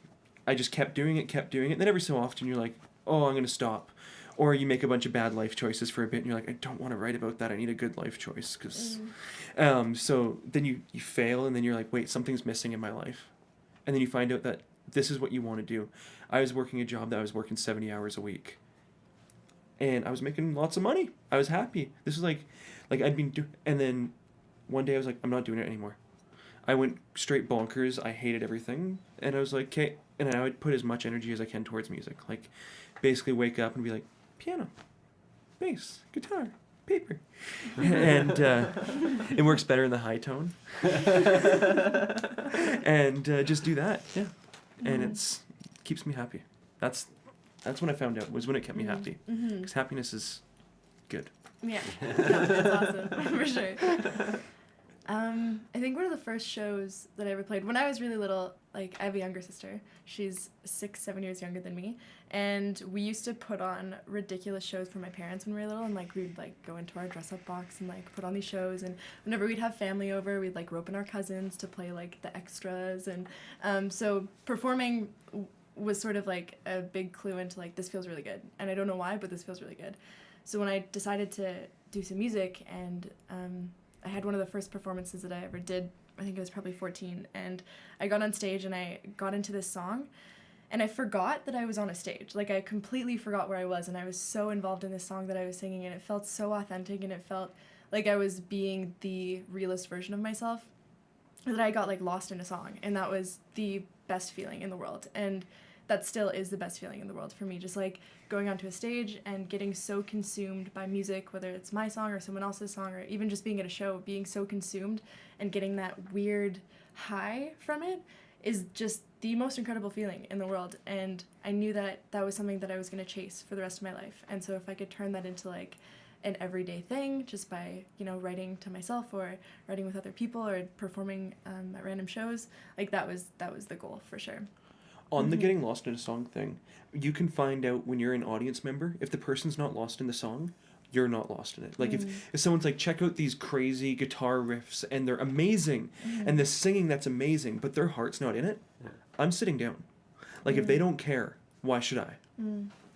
I just kept doing it. And then every so often you're like, oh, I'm going to stop. Or you make a bunch of bad life choices for a bit and you're like, I don't want to write about that. I need a good life choice. So then you fail, and then you're like, wait, something's missing in my life. And then you find out that this is what you want to do. I was working a job that I was working 70 hours a week. And I was making lots of money. I was happy. This was like I'd been doing, and then one day I was like, I'm not doing it anymore. I went straight bonkers. I hated everything. And I was like, okay. And I would put as much energy as I can towards music. Like, basically wake up and be like, piano, bass, guitar, paper. And it works better in the high tone. And just do that, yeah. And it's keeps me happy. That's when I found out, was when it kept me happy. Because happiness is good. Yeah, no, it's awesome, for sure. I think one of the first shows that I ever played, when I was really little, like, I have a younger sister. She's 6-7 years younger than me. And we used to put on ridiculous shows for my parents when we were little. And, like, we'd, like, go into our dress-up box and, like, put on these shows. And whenever we'd have family over, we'd, like, rope in our cousins to play, like, the extras. And so performing was sort of like a big clue into like, this feels really good. And I don't know why, but this feels really good. So when I decided to do some music, and I had one of the first performances that I ever did, I think I was probably 14, and I got on stage and I got into this song, and I forgot that I was on a stage. Like, I completely forgot where I was, and I was so involved in this song that I was singing, and it felt so authentic, and it felt like I was being the realest version of myself, that I got like lost in a song, and that was the best feeling in the world. And that still is the best feeling in the world for me, just like going onto a stage and getting so consumed by music, whether it's my song or someone else's song, or even just being at a show, being so consumed and getting that weird high from it is just the most incredible feeling in the world. And I knew that that was something that I was going to chase for the rest of my life. And so if I could turn that into like an everyday thing, just by, you know, writing to myself or writing with other people or performing at random shows, like that was the goal for sure. On the getting lost in a song thing, you can find out when you're an audience member, if the person's not lost in the song, you're not lost in it. Like if someone's like, check out these crazy guitar riffs and they're amazing, and the singing that's amazing, but their heart's not in it, I'm sitting down. Like if they don't care, why should I?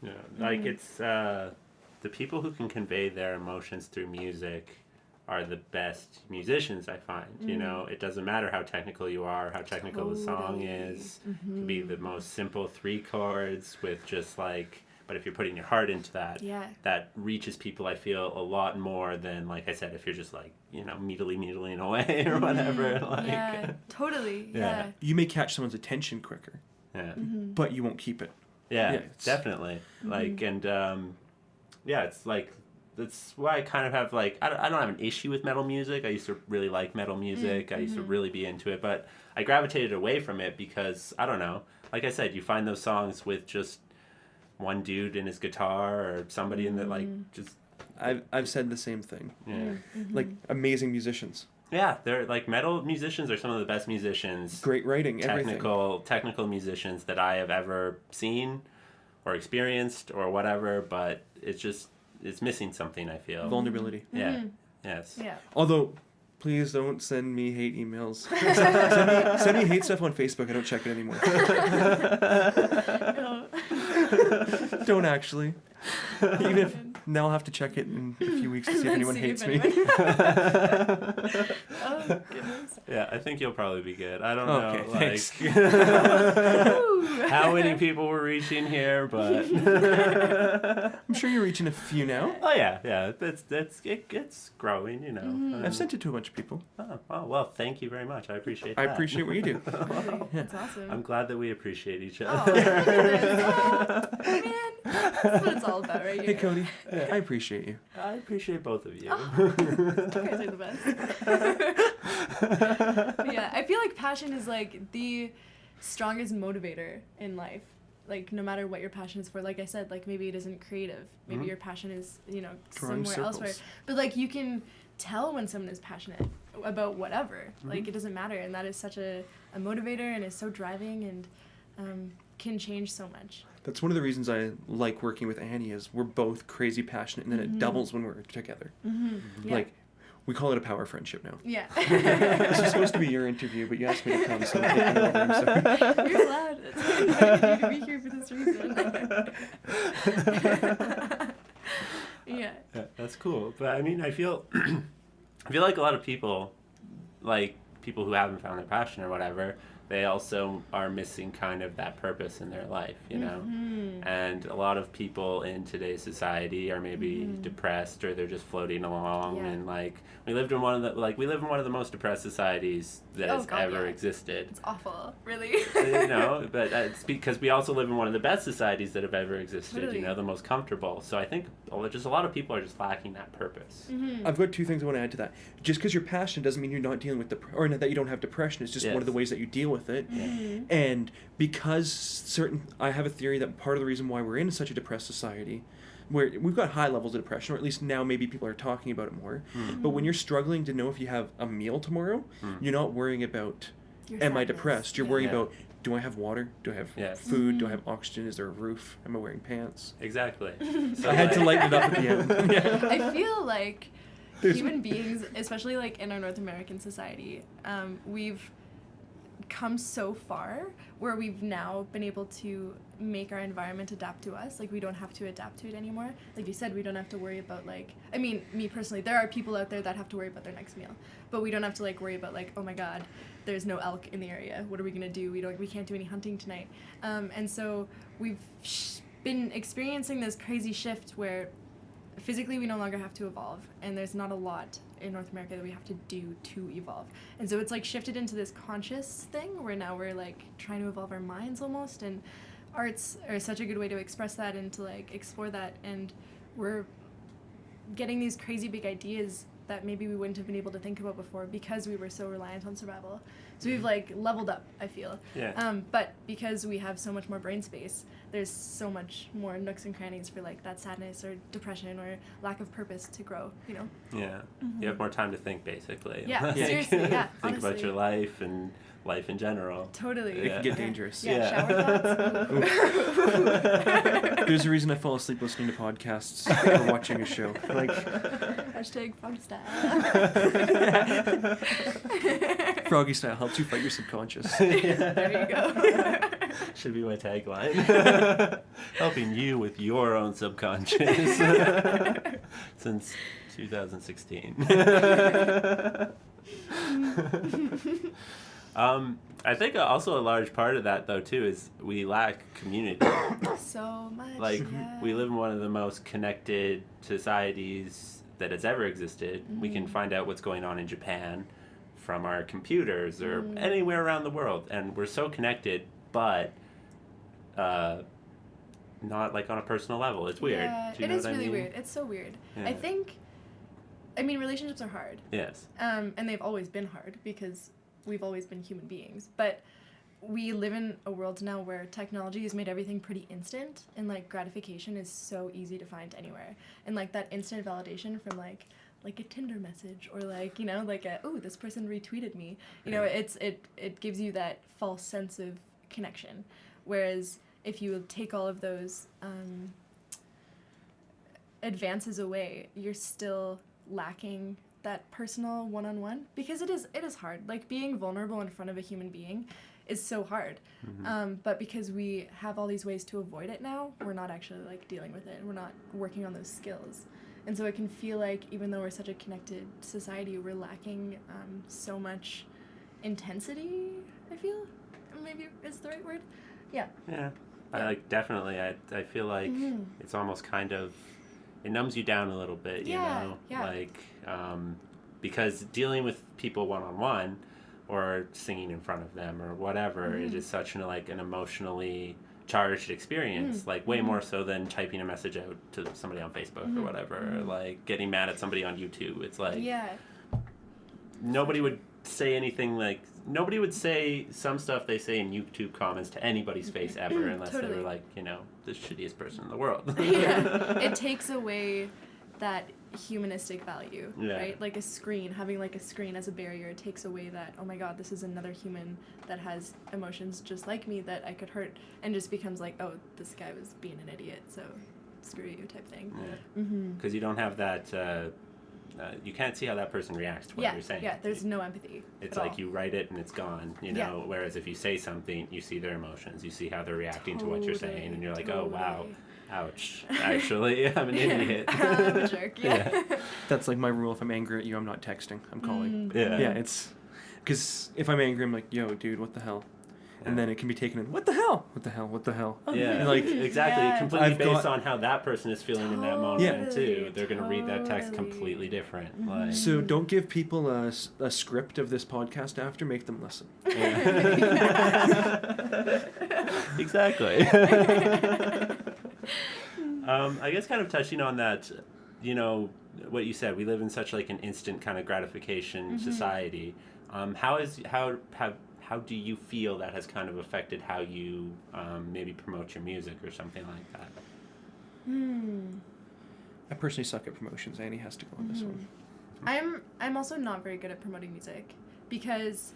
Yeah, like it's the people who can convey their emotions through music are the best musicians, I find. You know, it doesn't matter how technical you are, how technical the song is. It can be the most simple 3 chords with just like, but if you're putting your heart into that, that reaches people, I feel, a lot more than, like I said, if you're just like, you know, meedling away or whatever. Like, yeah, totally. Yeah. You may catch someone's attention quicker, but you won't keep it. Yeah, definitely. Like, and yeah, it's like, that's why I kind of have like, I don't have an issue with metal music. I used to really like metal music. I used to really be into it, but I gravitated away from it because, I don't know, like I said, you find those songs with just one dude and his guitar or somebody in that, like, just... I've said the same thing. Yeah. Like, amazing musicians. Yeah, they're like, metal musicians are some of the best musicians. Great writing, Technical musicians that I have ever seen or experienced or whatever, but it's missing something, I feel. Vulnerability. Yeah. Yes. Yeah. Although, please don't send me hate emails. send me hate stuff on Facebook. I don't check it anymore. Don't actually. Even if now I'll have to check it in a few weeks to see if anyone hates me. Oh, goodness. Yeah, I think you'll probably be good. I don't know, like, thanks. how many people we're reaching here, but I'm sure you're reaching a few now. oh yeah, it's growing, you know. I've sent it to a bunch of people. Oh, well, thank you very much. I appreciate that. I appreciate what you do. That's awesome. I'm glad that we appreciate each Oh, other. man. That's what it's all about, right? Hey, Cody. I appreciate you. I appreciate both of you. You guys are the best. Yeah, I feel like passion is like the strongest motivator in life. Like, no matter what your passion is for, like I said, like maybe it isn't creative. Maybe your passion is, you know, Drawing somewhere circles. elsewhere. But like, you can tell when someone is passionate about whatever. Like, it doesn't matter, and that is such a motivator, and is so driving, and can change so much. That's one of the reasons I like working with Annie is we're both crazy passionate, and then it doubles when we're together. Yeah. Like, we call it a power friendship now. Yeah. This is supposed to be your interview, but you asked me to come, so I'm taking over. I'm sorry. You're allowed. It's I need to be here for this reason. Yeah. That's cool. But I mean, I feel like a lot of people, like people who haven't found their passion or whatever, they also are missing kind of that purpose in their life, you know? And a lot of people in today's society are maybe depressed, or they're just floating along, and like we live in one of the most depressed societies that has ever existed. It's awful, really. You know, but it's because we also live in one of the best societies that have ever existed, Totally. you know, the most comfortable. So I think just a lot of people are just lacking that purpose. I've got 2 things I want to add to that. Just because you're passionate doesn't mean you're not dealing with or that you don't have depression. It's just one of the ways that you deal with it. And because I have a theory that part of the reason why we're in such a depressed society, where we've got high levels of depression, or at least now maybe people are talking about it more. But when you're struggling to know if you have a meal tomorrow, you're not worrying about, am I depressed? You're worrying about, do I have water? Do I have food? Do I have oxygen? Is there a roof? Am I wearing pants? Exactly. So I had to lighten it up at the end. I feel like human beings, especially like in our North American society, we've come so far where we've now been able to make our environment adapt to us. Like, we don't have to adapt to it anymore. Like you said, we don't have to worry about, like, I mean, me personally, there are people out there that have to worry about their next meal, but we don't have to, like, worry about, like, oh my god, there's no elk in the area, what are we gonna do? We can't do any hunting tonight. And so we've been experiencing this crazy shift where physically we no longer have to evolve, and there's not a lot in North America that we have to do to evolve. And so it's like shifted into this conscious thing where now we're like trying to evolve our minds almost, and arts are such a good way to express that and to like explore that, and we're getting these crazy big ideas that maybe we wouldn't have been able to think about before because we were so reliant on survival. So we've like leveled up, I feel. Yeah. But because we have so much more brain space, there's so much more nooks and crannies for like that sadness or depression or lack of purpose to grow, you know? Yeah. You have more time to think, basically. Yeah, Like, seriously, yeah, think about honestly. your life and life in general. Totally. It can get dangerous. Yeah, Yeah. shower thoughts. There's a reason I fall asleep listening to podcasts or watching a show. Like, Hashtag frog style. Froggy style helps you fight your subconscious. There you go. Should be my tagline. Helping you with your own subconscious. Since 2016. I think also a large part of that, though, too, is we lack community. So much. Like, yeah. we live in one of the most connected societies that has ever existed. We can find out what's going on in Japan from our computers or anywhere around the world. And we're so connected, but not, like, on a personal level. It's weird. Yeah, Do you it know is what I really mean? weird. It's so weird. Yeah. I think, I mean, relationships are hard. Yes. And they've always been hard because we've always been human beings. But we live in a world now where technology has made everything pretty instant, and like gratification is so easy to find anywhere. And like that instant validation from like a Tinder message or like, you know, like a, oh, this person retweeted me. You know, it gives you that false sense of connection. Whereas if you take all of those advances away, you're still lacking that personal one-on-one, because it is hard. Like, being vulnerable in front of a human being is so hard. But because we have all these ways to avoid it now, we're not actually like dealing with it. We're not working on those skills. And so it can feel like, even though we're such a connected society, we're lacking so much intensity, I feel. Maybe is the right word? Yeah. Yeah. I like, definitely. I feel like it's almost kind of, it numbs you down a little bit, you Yeah, know? yeah. Like, because dealing with people one-on-one or singing in front of them or whatever, it is such an emotionally charged experience, like way more so than typing a message out to somebody on Facebook or whatever, or like getting mad at somebody on YouTube. It's like, Yeah. nobody would say anything like, nobody would say some stuff they say in YouTube comments to anybody's face ever unless they Totally. were like, you know, the shittiest person in the world. Yeah. It takes away that humanistic value, Yeah. right? Like a screen, having like a screen as a barrier, it takes away that, oh my god, this is another human that has emotions just like me that I could hurt, and just becomes like, oh, this guy was being an idiot, so screw you type thing. Because you don't have that, you can't see how that person reacts to what Yeah, you're saying. yeah, there's no empathy. It's at like all. you write it and it's gone, you Yeah. know, whereas if you say something, you see their emotions, you see how they're reacting to what you're saying, and you're like, oh, wow, Totally. ouch, actually, I'm an idiot. I'm a jerk, yeah. That's like my rule. If I'm angry at you, I'm not texting. I'm calling. Yeah. Yeah, it's because if I'm angry, I'm like, yo, dude, what the hell? And then it can be taken in, what the hell? What the hell? What the hell? Yeah, And, like, exactly. Yeah. Completely I've based got- on how that person is feeling in that moment Yeah. too. They're gonna read that text Totally. completely different. Like, So don't give people a script of this podcast after. Make them listen. exactly. I guess kind of touching on that, you know, what you said. We live in such like an instant kind of gratification society. How do you feel that has kind of affected how you maybe promote your music or something like that? I personally suck at promotions. Annie has to go on this one. I'm also not very good at promoting music because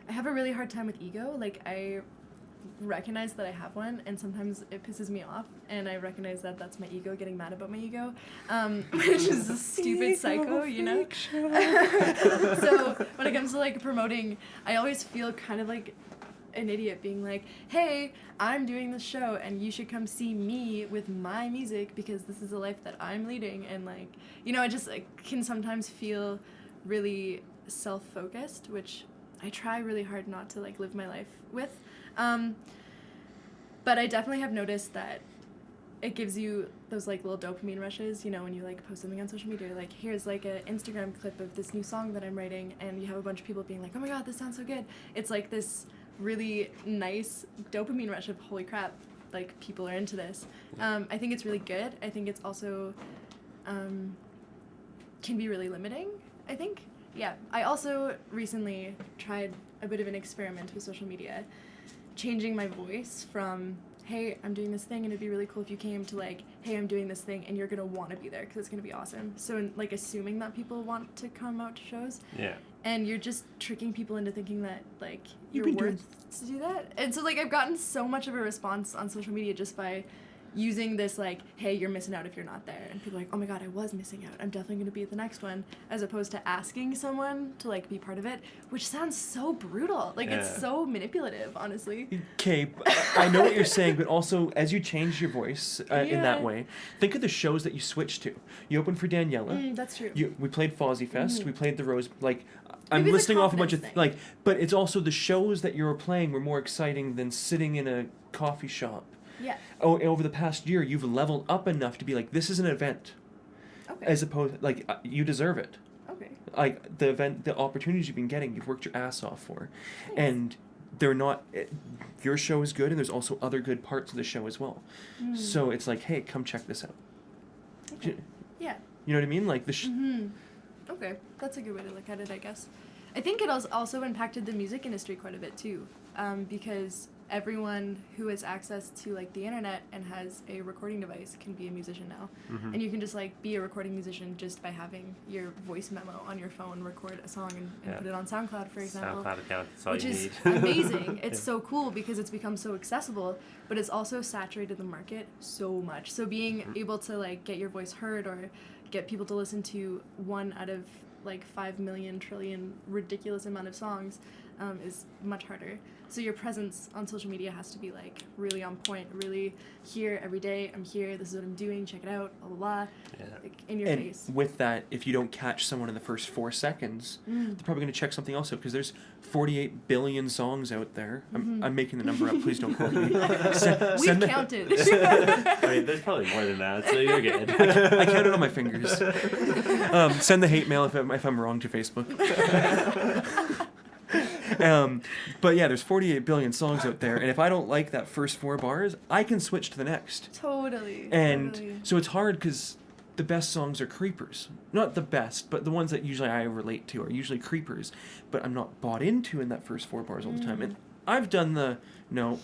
I have a really hard time with ego. Like, I recognize that I have one, and sometimes it pisses me off, and I recognize that that's my ego getting mad about my ego, which is a stupid psycho, you know? So when it comes to like promoting, I always feel kind of like an idiot being like, hey, I'm doing this show and you should come see me with my music because this is the life that I'm leading. And like, you know, I just can sometimes feel really self-focused, which I try really hard not to like live my life with. But I definitely have noticed that it gives you those like little dopamine rushes, you know, when you like post something on social media, like here's like an Instagram clip of this new song that I'm writing, and you have a bunch of people being like, oh my god, this sounds so good. It's like this really nice dopamine rush of holy crap, like people are into this. I think it's really good. I think it's also can be really limiting, I think. Yeah, I also recently tried a bit of an experiment with social media, changing my voice from, hey, I'm doing this thing and it'd be really cool if you came, to like, hey, I'm doing this thing and you're gonna want to be there because it's gonna be awesome. So like assuming that people want to come out to shows. Yeah. And you're just tricking people into thinking that like you're worth to do that. And so like I've gotten so much of a response on social media just by using this like, hey, you're missing out if you're not there, and people are like, oh my god, I was missing out, I'm definitely going to be at the next one, as opposed to asking someone to like be part of it, which sounds so brutal. Like it's so manipulative, honestly. Okay, I know what you're saying, but also as you change your voice in that way, think of the shows that you switched to. You opened for Daniela. That's true. We played Fozzie Fest. We played the Rose. Like I'm listing off a bunch of like, but it's also the shows that you were playing were more exciting than sitting in a coffee shop. Yeah. Oh, over the past year, you've leveled up enough to be like, this is an event. Okay. As opposed, like, you deserve it. Okay. Like, the event, the opportunities you've been getting, you've worked your ass off for. Nice. And they're not, your show is good, and there's also other good parts of the show as well. So it's like, hey, come check this out. Okay. Yeah. You know what I mean? Like, Okay. That's a good way to look at it, I guess. I think it also impacted the music industry quite a bit, too. Because everyone who has access to like the internet and has a recording device can be a musician now. And you can just like be a recording musician just by having your voice memo on your phone, record a song and put it on SoundCloud, for example. SoundCloud account, that's all which you is need. amazing. It's so cool because it's become so accessible, but it's also saturated the market so much. So being able to like get your voice heard or get people to listen to one out of like 5 million trillion ridiculous amount of songs is much harder. So your presence on social media has to be like really on point, really here every day. I'm here. This is what I'm doing. Check it out. Blah blah blah. Like, in your face. And with that, if you don't catch someone in the first 4 seconds, they're probably going to check something else out because there's 48 billion songs out there. I'm making the number up. Please don't quote me. We've counted. I mean, there's probably more than that, so you're good. I counted on my fingers. Send the hate mail if I'm wrong to Facebook. But yeah, there's 48 billion songs out there, and if I don't like that first 4 bars, I can switch to the next. Totally. And so it's hard because the best songs are creepers. Not the best, but the ones that usually I relate to are usually creepers, but I'm not bought into in that first 4 bars all the time. And I've done the no,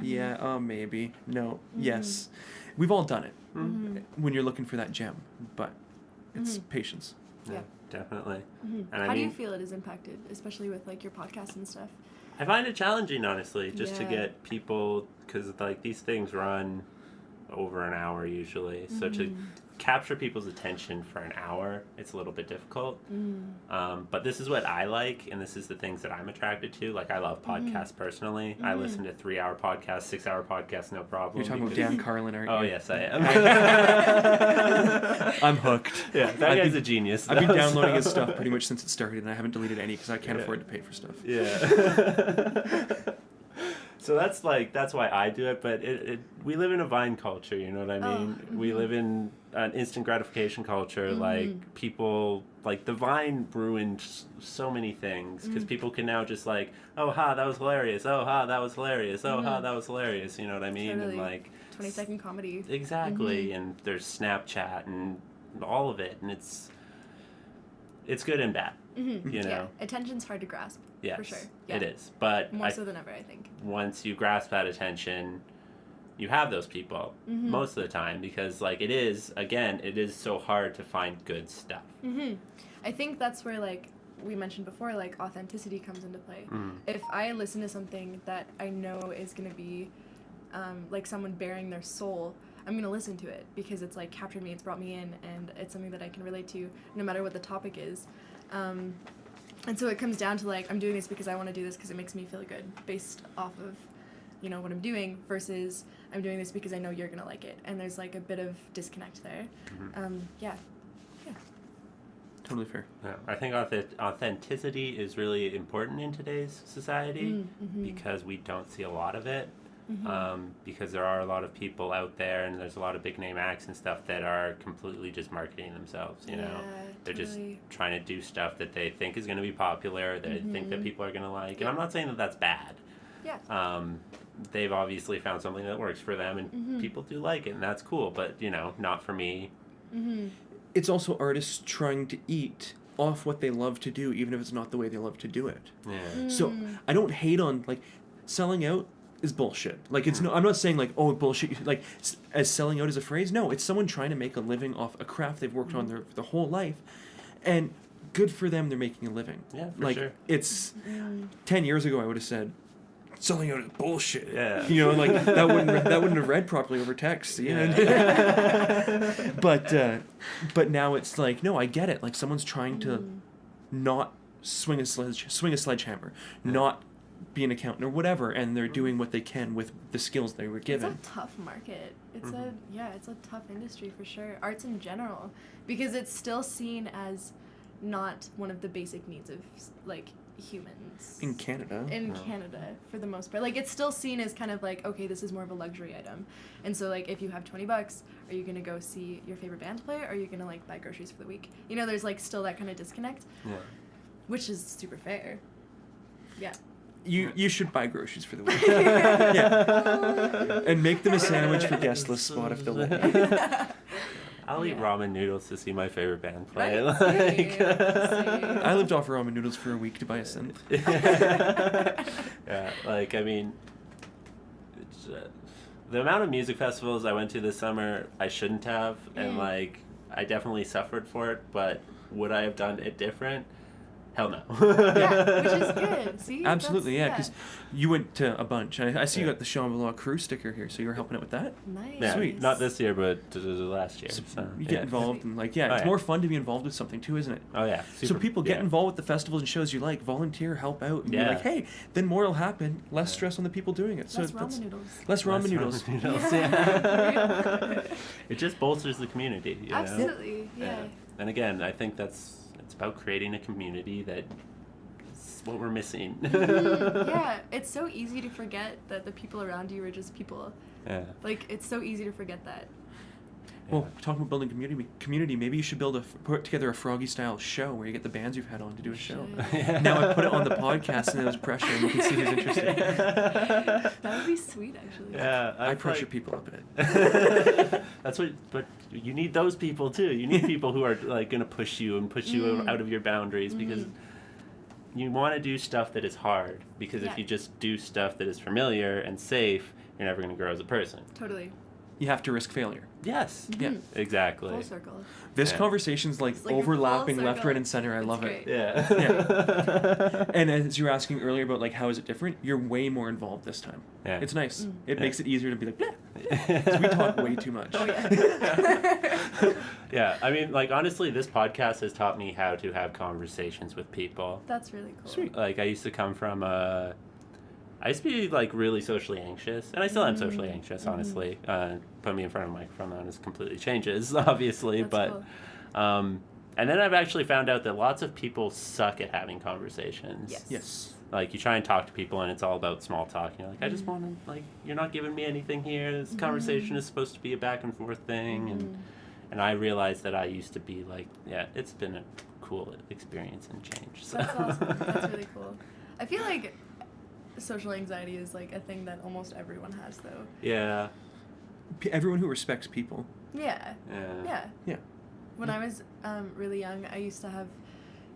yeah, maybe, no, yes. We've all done it when you're looking for that gem, but it's patience. Yeah. Definitely. And how do you feel it is impacted, especially with like your podcast and stuff? I find it challenging, honestly, just to get people, because like these things run over an hour usually, so to capture people's attention for an hour, it's a little bit difficult. But this is what I like, and this is the things that I'm attracted to. Like, I love podcasts personally. I listen to 3-hour podcasts, 6-hour podcasts, no problem. You're talking about Dan Carlin, aren't you? Oh, yes, I am. I'm hooked. Yeah, that guy's a genius. I've been downloading his stuff pretty much since it started, and I haven't deleted any because I can't afford to pay for stuff. Yeah. So that's why I do it, but we live in a Vine culture, you know what I mean? We live in an instant gratification culture, like people, like the Vine ruined so many things, because people can now just like, oh ha, that was hilarious, oh ha, that was hilarious, oh ha, that was hilarious, you know what I mean? Totally. And like 20-second comedy. Exactly, and there's Snapchat and all of it, and it's good and bad. You know? Yeah. Attention's hard to grasp. Yes, for sure. Yeah. It is. But more so than ever, I think. Once you grasp that attention, you have those people most of the time, because like it is so hard to find good stuff. I think that's where like we mentioned before, like authenticity comes into play. If I listen to something that I know is going to be like someone bearing their soul, I'm going to listen to it because it's like captured me, it's brought me in, and it's something that I can relate to no matter what the topic is. And so it comes down to like, I'm doing this because I want to do this because it makes me feel good based off of, you know, what I'm doing, versus I'm doing this because I know you're going to like it. And there's like a bit of disconnect there. Yeah. Totally fair. Yeah, I think authenticity is really important in today's society because we don't see a lot of it. Because there are a lot of people out there, and there's a lot of big name acts and stuff that are completely just marketing themselves, you know. They're just trying to do stuff that they think is going to be popular, that they think that people are going to like. And I'm not saying that that's bad. They've obviously found something that works for them, and people do like it, and that's cool, but, you know, not for me. It's also artists trying to eat off what they love to do, even if it's not the way they love to do it. So I don't hate on, like, selling out is bullshit. Like, it's no, I'm not saying like, oh, bullshit, like, as selling out as a phrase. No, it's someone trying to make a living off a craft they've worked on their whole life, and good for them, they're making a living. Yeah, for like, sure. It's 10 years ago I would have said selling out is bullshit. Yeah. You know, like, that wouldn't have read properly over text. But now it's like, no, I get it. Like, someone's trying to not swing a sledgehammer, not be an accountant or whatever, and they're doing what they can with the skills they were given. It's a tough market. It's it's a tough industry for sure. Arts in general, because it's still seen as not one of the basic needs of like humans in Canada. Canada, for the most part, like, it's still seen as kind of like, okay, this is more of a luxury item, and so like, if you have $20, are you gonna go see your favorite band play, or are you gonna like buy groceries for the week? You know, there's like still that kind of disconnect, which is super fair. Yeah. You should buy groceries for the week. Yeah. And make them a sandwich for guest list spot if they'll let you. I'll eat ramen noodles to see my favorite band play. Right? I lived off ramen noodles for a week to buy a synth. Yeah, like, I mean, it's, the amount of music festivals I went to this summer, I shouldn't have, and like, I definitely suffered for it, but would I have done it different? Hell no. Yeah, which is good. See? Absolutely, yeah, because you went to a bunch. I see you got the Shambhala crew sticker here, so you were helping out with that? Nice. Yeah, Sweet. not this year, but last year. So So, you get involved, and like, it's more fun to be involved with something too, isn't it? Oh, yeah. So people get involved with the festivals and shows you like, volunteer, help out, and be like, hey, then more will happen, less stress on the people doing it. So Less ramen noodles. Less ramen noodles. Yeah. It just bolsters the community. You know? Absolutely, yeah. And again, I think it's about creating a community that is what we're missing. Yeah, it's so easy to forget that the people around you are just people. Yeah. Like, it's so easy to forget that. Well, talking about building community, maybe you should put together a Froggy-style show where you get the bands you've had on to do a show. Now I put it on the podcast, and there's pressure, and you can see who's interested. That would be sweet, actually. Yeah, I pressure people up in it. That's what, but you need those people too. You need people who are like going to push you and push you out of your boundaries, because you want to do stuff that is hard, because if you just do stuff that is familiar and safe, you're never going to grow as a person. Totally. You have to risk failure. Yes. Yeah. Exactly. Full circle. This conversation's like It's like a overlapping full left, circle. right, and center. I love great. it. Yeah. And as you were asking earlier about like how is it different, you're way more involved this time. Yeah. It's nice. It makes it easier to be like, blah. 'Cause we talk way too much. Oh, yeah. Yeah, I mean, like, honestly, this podcast has taught me how to have conversations with people. That's really cool. Sweet. Like, I used to come from I used to be, like, really socially anxious, and I still am socially anxious, honestly. Put me in front of a microphone, that just completely changes, obviously, That's but... cool. And then I've actually found out that lots of people suck at having conversations. Yes. Like, you try and talk to people, and it's all about small talk. You're like, I just want to, like, you're not giving me anything here. This conversation is supposed to be a back and forth thing. And I realized that I used to be like, yeah, it's been a cool experience and change. So. That's awesome. That's really cool. I feel like social anxiety is like a thing that almost everyone has, though. Yeah. Everyone who respects people. Yeah. Yeah. When I was really young, I used to have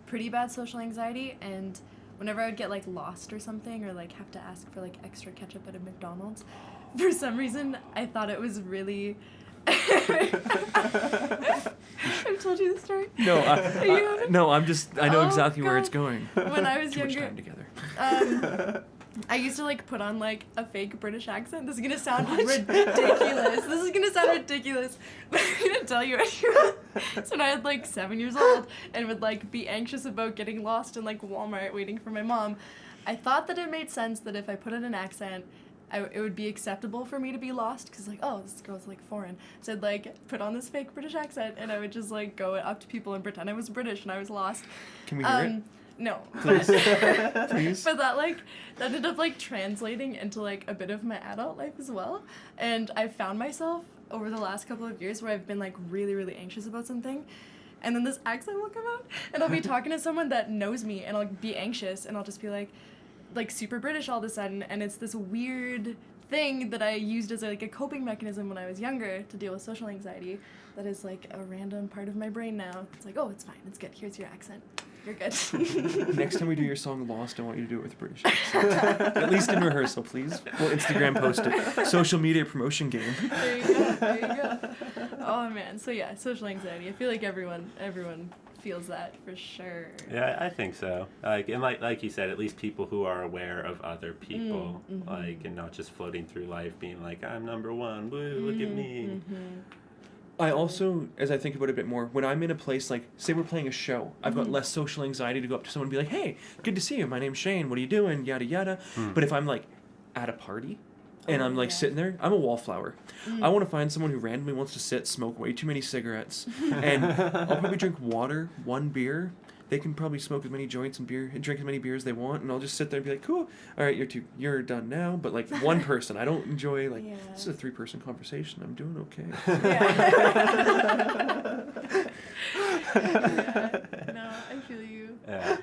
pretty bad social anxiety, and whenever I would get like lost or something, or like have to ask for like extra ketchup at a McDonald's, for some reason I thought it was really I've told you the story. No, I'm just. I know Oh, exactly where it's God. going. When I was Too much younger, time together. I used to like put on like a fake British accent. This is gonna sound ridiculous. This is gonna sound ridiculous, but I'm gonna tell you anyway. So when I had like 7 years old and would like be anxious about getting lost in like Walmart waiting for my mom, I thought that it made sense that if I put in an accent, it would be acceptable for me to be lost because like, oh, this girl's like foreign. So I'd like put on this fake British accent and I would just like go up to people and pretend I was British and I was lost. Can we hear it? No, Please. but Please. but that ended up like translating into like a bit of my adult life as well. And I've found myself over the last couple of years where I've been like really, really anxious about something. And then this accent will come out and I'll be talking to someone that knows me and I'll be anxious and I'll just be like super British all of a sudden. And it's this weird thing that I used as like a coping mechanism when I was younger to deal with social anxiety that is like a random part of my brain now. It's like, oh, it's fine. It's good. Here's your accent. You're good. Next time we do your song Lost, I want you to do it with a British accent. At least in rehearsal, please. We'll Instagram post it. Social media promotion game. There you go. There you go. Oh man. So yeah, social anxiety. I feel like everyone feels that for sure. Yeah, I think so. Like you said, at least people who are aware of other people, like, and not just floating through life being like, I'm number one. Woo, look at me. I also, as I think about it a bit more, when I'm in a place like, say we're playing a show, I've got less social anxiety to go up to someone and be like, hey, good to see you. My name's Shane. What are you doing? Yada, yada. But if I'm like at a party and I'm like sitting there, I'm a wallflower. I want to find someone who randomly wants to sit, smoke way too many cigarettes, and I'll probably drink water, one beer. They can probably smoke as many joints and drink as many beers as they want, and I'll just sit there and be like, cool, all right, you're done now. But like one person, I don't enjoy this is a 3-person conversation. I'm doing okay. No, I feel you. Yeah,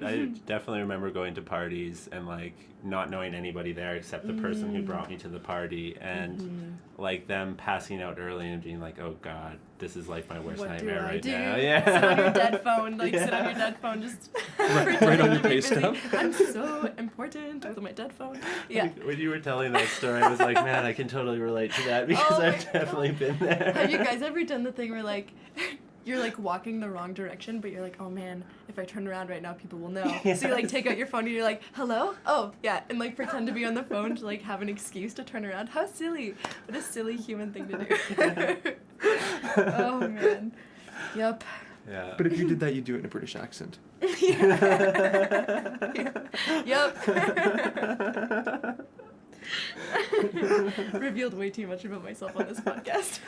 I definitely remember going to parties and like not knowing anybody there except the person who brought me to the party, and like them passing out early and being like, oh God, this is like my worst nightmare right now. Yeah. Sit on your dead phone, sit on your dead phone, just right on your pay stub. I'm so important with my dead phone. Yeah. When you were telling that story, I was like, man, I can totally relate to that because I've definitely been there. Have you guys ever done the thing where like you're like walking the wrong direction, but you're like, oh man, if I turn around right now, people will know. Yes. So you like take out your phone and you're like, hello? Oh, yeah. And like pretend to be on the phone to like have an excuse to turn around. How silly. What a silly human thing to do. Oh man. Yep. Yeah. But if you did that, you'd do it in a British accent. Yep. Revealed way too much about myself on this podcast.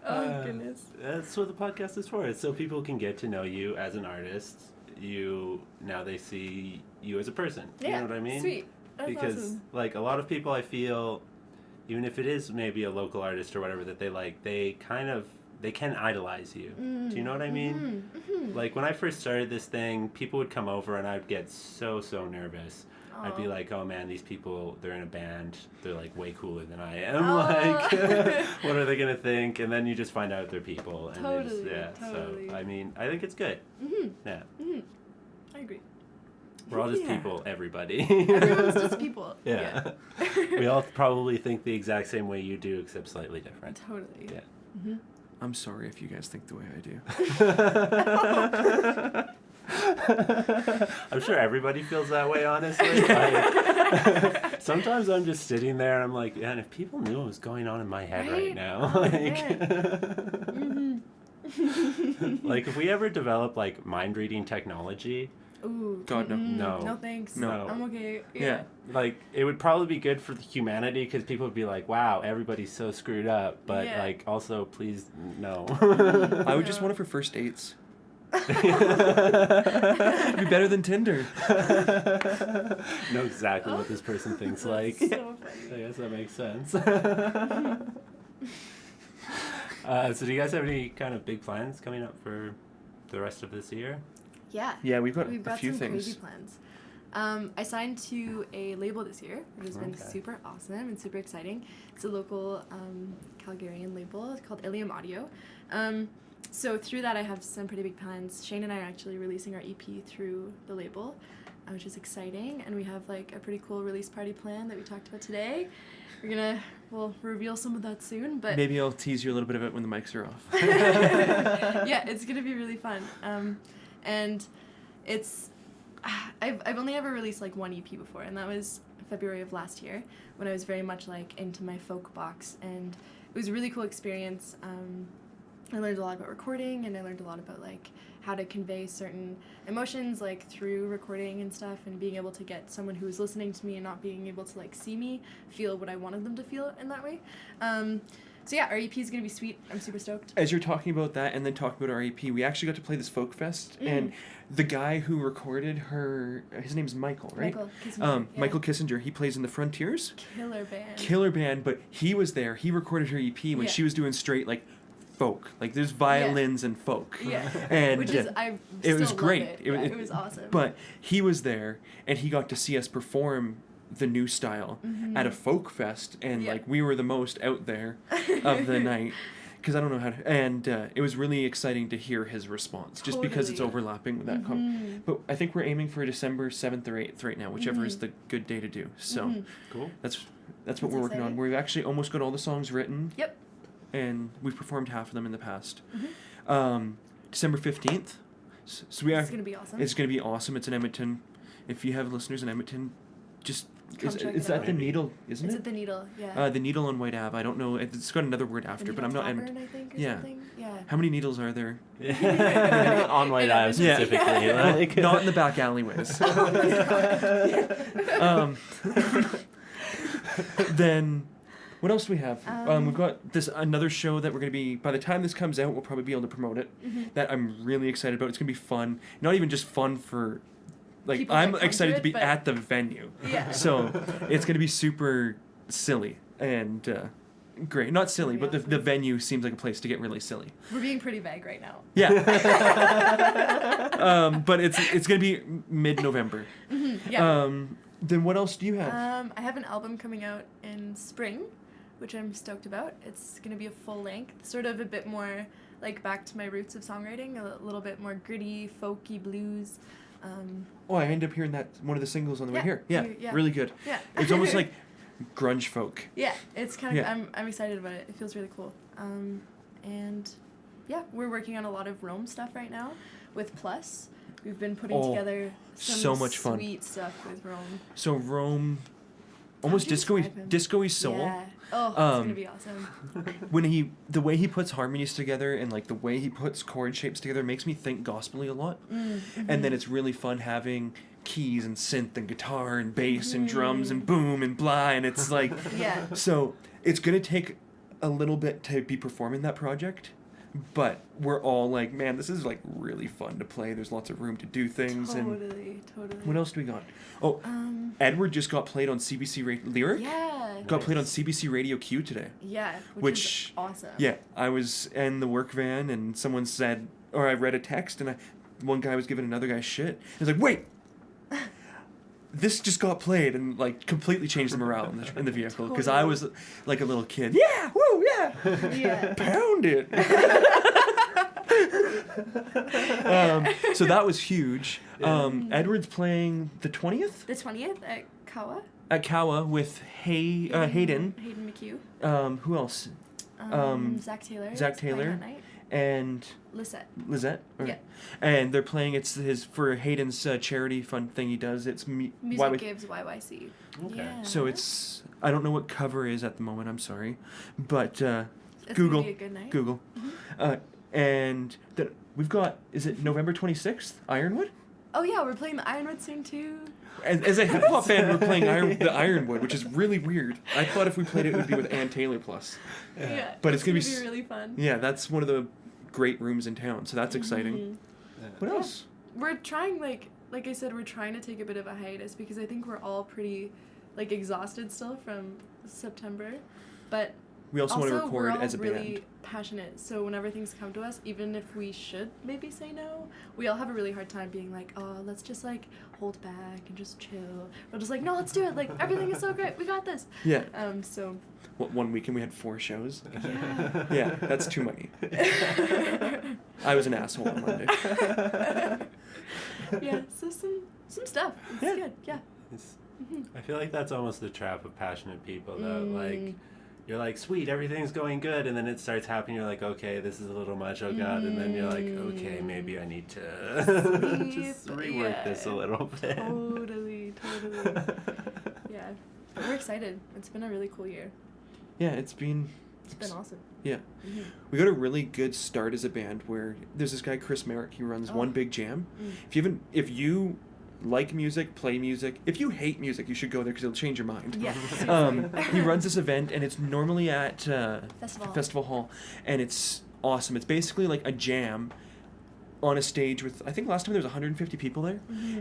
Oh, goodness. That's what the podcast is for. It's so people can get to know you as an artist. Now they see you as a person. Yeah, you know what I mean? Sweet. That's because awesome. like a lot of people, I feel, even if it is maybe a local artist or whatever that they like, they can idolize you. Do you know what I mean? Like when I first started this thing, people would come over and I'd get so nervous. I'd be like, oh man, these people, they're in a band. They're like way cooler than I am. Like, what are they going to think? And then you just find out they're people. And Totally. So, I mean, I think it's good. Yeah. I agree. We're all just people, everybody. Everyone's just people. Yeah. We all probably think the exact same way you do, except slightly different. Totally. Yeah. I'm sorry if you guys think the way I do. I'm sure everybody feels that way, honestly. Like, sometimes I'm just sitting there and I'm like, man, if people knew what was going on in my head right now, like if we ever develop like mind reading technology, Ooh. God, no. No thanks. No. I'm okay. Yeah. Like it would probably be good for the humanity because people would be like, wow, everybody's so screwed up, but like also please no. I would just want it for first dates. It'd be better than Tinder. Know exactly what this person thinks. That's like so funny. I guess that makes sense. So do you guys have any kind of big plans coming up for the rest of this year? Yeah, we've got We've a got few some things. crazy plans. I signed to a label this year, which has been super awesome and super exciting. It's a local Calgarian label. It's called Ilium Audio. So through that, I have some pretty big plans. Shane and I are actually releasing our EP through the label, which is exciting. And we have like a pretty cool release party plan that we talked about today. We'll we'll reveal some of that soon. But maybe I'll tease you a little bit of it when the mics are off. yeah, it's gonna be really fun. And it's I've only ever released like one EP before, and that was February of last year when I was very much like into my folk box, and it was a really cool experience. I learned a lot about recording, and I learned a lot about like how to convey certain emotions like through recording and stuff, and being able to get someone who was listening to me and not being able to like see me feel what I wanted them to feel in that way. So yeah, our EP is gonna be sweet. I'm super stoked. As you're talking about that and then talking about our EP, we actually got to play this folk fest, and the guy who recorded her, his name's Michael, right? Michael Kissinger, yeah. Michael Kissinger. He plays in the Frontiers. Killer band. But he was there. He recorded her EP when she was doing straight like folk. Like there's violins and folk. Yeah. And which is I it was still great. Love it. It was awesome. But he was there, and he got to see us perform the new style at a folk fest, and like we were the most out there of the night, because I don't know how to, and it was really exciting to hear his response, just because it's overlapping with that but I think we're aiming for December 7th or 8th right now, whichever is the good day to do. So cool. That's what we're working on. We've actually almost got all the songs written. Yep. And we've performed half of them in the past. December 15th. So we are. It's gonna be awesome. It's gonna be awesome. It's in Edmonton. If you have listeners in Edmonton, just it's at out. the Needle, isn't It's it? at the Needle, yeah. The Needle on White Ave. I don't know. It's got another word after, but I'm not. Tavern, I think, or something. Yeah. How many needles are there? On White Ave specifically. Like. Not in the back alleyways. Then, what else do we have? We've got another show that we're going to be, by the time this comes out, we'll probably be able to promote it, that I'm really excited about. It's going to be fun. Not even just fun for, like, people I'm that come excited to to be it, but- at the venue. Yeah. So, it's going to be super silly and great. Not silly, but the venue seems like a place to get really silly. We're being pretty vague right now. Yeah. But it's going to be mid-November. Yeah. Then what else do you have? I have an album coming out in spring, which I'm stoked about. It's going to be a full length, sort of a bit more like back to my roots of songwriting, a little bit more gritty, folky blues. I ended up hearing that one of the singles on the way here. Yeah, yeah. really good. Yeah. It's almost like grunge folk. Yeah, it's kind of, Yeah. I'm excited about it. It feels really cool. And yeah, we're working on a lot of Rome stuff right now with Plus. We've been putting together some so much fun. sweet stuff with Rome. So Rome, almost How'd you describe him? disco-y soul. Yeah. Oh, it's going to be awesome. When the way he puts harmonies together and like the way he puts chord shapes together makes me think gospel-y a lot. And then it's really fun having keys and synth and guitar and bass and drums and boom and blah, and it's like Yeah. So it's gonna take a little bit to be performing that project, but we're all like, man, this is like really fun to play. There's lots of room to do things. Totally. What else do we got? Oh, Edward just got played on CBC Lyric. Yeah. Got played on CBC Radio Q today. Yeah, Which is awesome. Yeah, I was in the work van and someone said, or I read a text and one guy was giving another guy shit. I was like, wait, this just got played, and like completely changed the morale in the vehicle, because I was like a little kid. Yeah, woo, yeah, Yeah. pound it. So that was huge. Edward's playing the 20th The 20th at Kawa. at Kawa with Hayden. Hayden McHugh. Who else? Zach Taylor. Zach is playing Taylor. that night. And Lizette. Or- Yeah. And they're playing, it's his, for Hayden's charity fund thing he does, it's Music Gives YYC. Okay. Yeah. So it's, I don't know what cover is at the moment, I'm sorry, but It's Google, gonna be a good night. Google. And then we've got, is it November 26th, Ironwood? Oh yeah, we're playing the Ironwood soon too. As a hip hop fan, we're playing the Ironwood, which is really weird. I thought if we played it would be with Ann Taylor plus. Yeah. But it's gonna be really fun. Yeah, that's one of the great rooms in town, so that's exciting. What else? We're trying, like I said, we're trying to take a bit of a hiatus because I think we're all pretty exhausted still from September, but We also want to we're record all as a really band. passionate. So whenever things come to us, even if we should maybe say no, we all have a really hard time being like, oh, let's just hold back and just chill. We're just like, no, let's do it. Like everything is so great. We got this. Yeah. So. One weekend we had 4 shows. Yeah. Yeah, that's too many. I was an asshole on Monday. Yeah. So some stuff. It's good. Yeah. I feel like that's almost the trap of passionate people, though. Like, you're like, sweet, everything's going good, and then it starts happening. You're like, okay, this is a little much. Oh God, and then you're like, okay, maybe I need to just rework this a little bit. Totally. Yeah, but we're excited. It's been a really cool year. Yeah, it's been awesome. Yeah. Mm-hmm. We got a really good start as a band where there's this guy, Chris Merrick, he runs One Big Jam. If you like music, play music, if you hate music, you should go there because it'll change your mind. Yeah. He runs this event, and it's normally at Festival Hall, and it's awesome. It's basically like a jam on a stage with, I think last time there was 150 people there,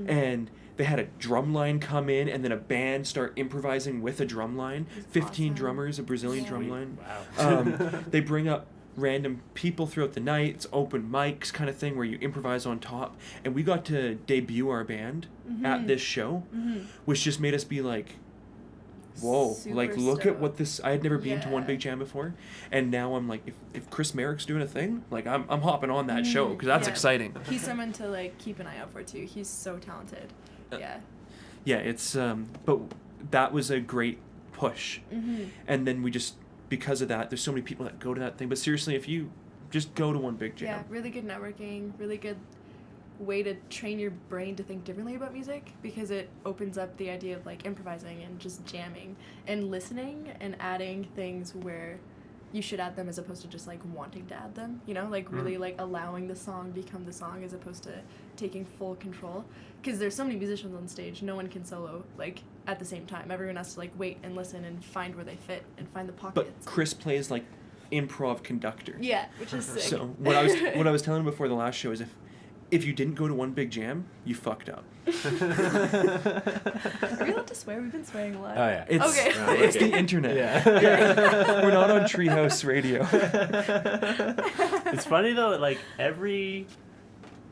and they had a drum line come in, and then a band start improvising with a drum line. 15 awesome. drummers, a Brazilian drum line. Wow. They bring up random people throughout the night. It's open mics kind of thing where you improvise on top. And we got to debut our band at this show, which just made us be like, whoa, Super like look at what stoked. this, I had never been to One Yeah. Big Jam before, and now I'm like, if Chris Merrick's doing a thing, like I'm hopping on that show because that's Yeah. exciting. He's someone to like keep an eye out for too. He's so talented. Yeah. Yeah, it's but that was a great push, and then we just, because of that, there's so many people that go to that thing. But seriously, if you just go to One Big Jam, Yeah, really good networking, really good way to train your brain to think differently about music, because it opens up the idea of like improvising and just jamming and listening and adding things where you should add them as opposed to just like wanting to add them, you know, like really like allowing the song become the song as opposed to taking full control, because there's so many musicians on stage, no one can solo like at the same time. Everyone has to like wait and listen and find where they fit and find the pockets. but Chris plays like improv conductor. Yeah, which is sick. So what I was telling him before the last show is if you didn't go to One Big Jam, you fucked up. Are we allowed to swear? We've been swearing a lot. Oh yeah. It's Okay. it's the internet. Yeah. We're not on Treehouse Radio. It's funny though, like every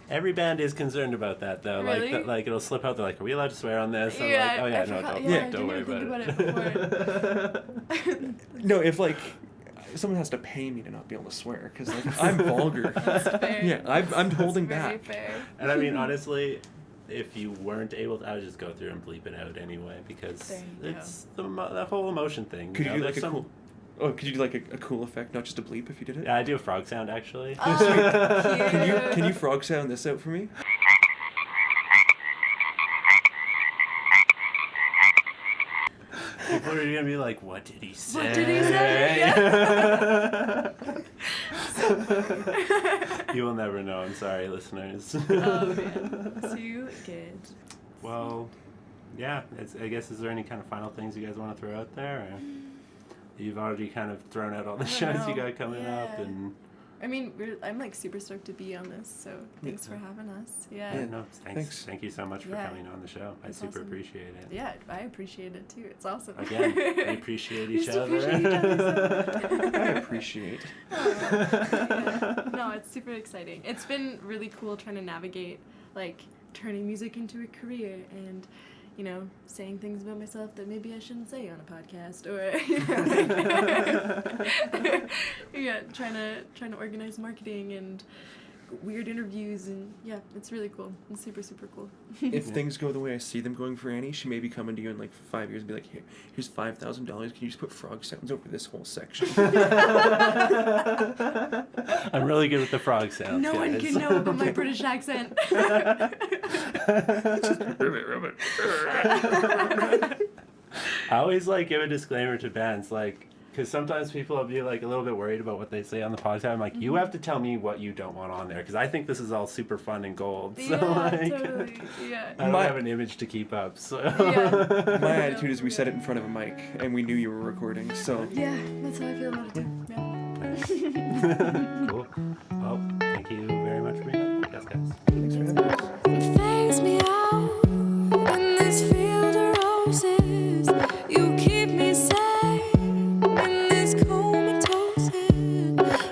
band is concerned about that though. Really? Like it'll slip out. They're like, "Are we allowed to swear on this?" I'm Yeah, like, "Oh yeah, I no, forgot- don't, yeah, I don't worry didn't about even it." think about it. No, if like someone has to pay me to not be able to swear because like I'm vulgar. That's fair. Yeah, I'm holding That's very back. fair. And I mean, honestly, if you weren't able to, I would just go through and bleep it out anyway because There you it's the whole emotion thing. Could you do know, like there's a cool? Oh, could you do like a cool effect, not just a bleep if you did it? Yeah, I do a frog sound actually. Oh, Can you frog sound this out for me? People are gonna be like, "What did he say?" What did he say? Yeah. You will never know. I'm sorry, listeners. Oh man, too good. Well, yeah. I guess, is there any kind of final things you guys want to throw out there? Or you've already kind of thrown out all the I shows don't you know. got coming up, Yeah. and I mean, I'm like super stoked to be on this, so thanks for having us. Yeah. yeah, no, thanks. Thanks. Thank you so much for Yeah. coming on the show. I It's super awesome. appreciate it. Yeah, I appreciate it too. It's awesome. Again, we appreciate We each just other. appreciate each other so much. I appreciate. Yeah. No, it's super exciting. It's been really cool trying to navigate like turning music into a career and, you know, saying things about myself that maybe I shouldn't say on a podcast, or yeah, trying to organize marketing and weird interviews, and yeah, it's really cool. It's super cool. If things go the way I see them going for Annie, she may be coming to you in like 5 years and be like, here's $5,000. Can you just put frog sounds over this whole section? I'm really good with the frog sounds. No one guys. can know about my British accent. I always like give a disclaimer to bands, like, because sometimes people will be like a little bit worried about what they say on the podcast. I'm like, you have to tell me what you don't want on there, because I think this is all super fun and gold. So Yeah, like, totally. Yeah. I don't My- have an image to keep up. So Yeah. My attitude is we said it in front of a mic and we knew you were recording, so. Yeah, that's how I feel about it too. Yeah. Cool. Well, thank you very much for being on the podcast, guys. Thanks for having us. Phase me out in this field of roses. You keep me safe in this comatose.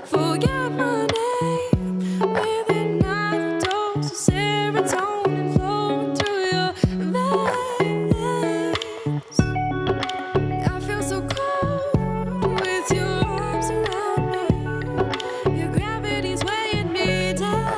Forget my name with another dose of serotonin flowing through your veins. I feel so cold with your arms around me. Your gravity's weighing me down.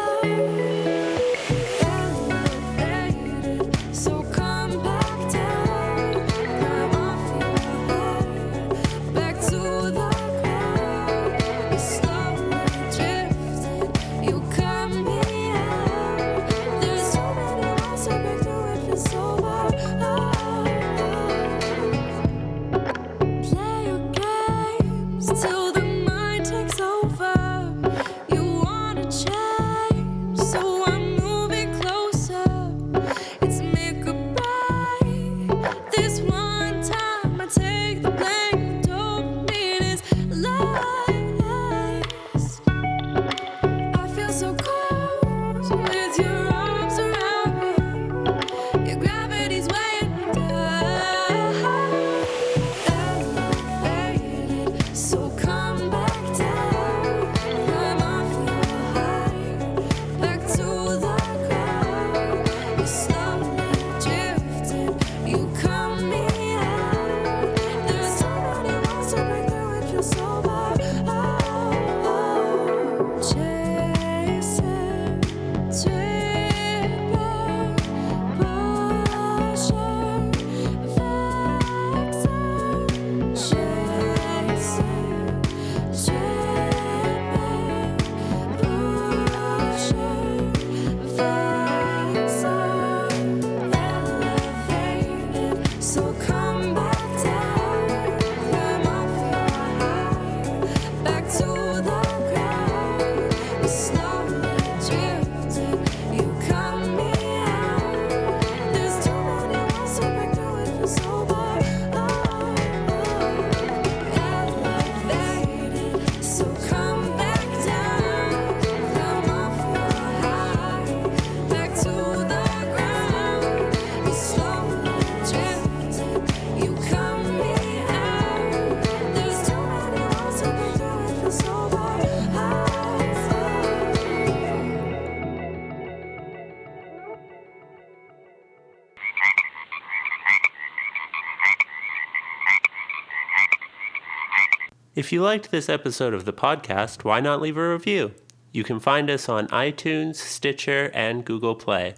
If you liked this episode of the podcast, why not leave a review? You can find us on iTunes, Stitcher, and Google Play.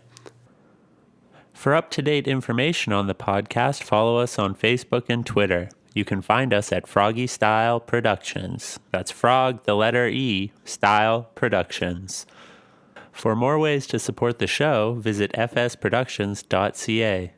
For up-to-date information on the podcast, follow us on Facebook and Twitter. You can find us at Froggy Style Productions. That's Frog, the letter E, Style Productions. For more ways to support the show, visit fsproductions.ca.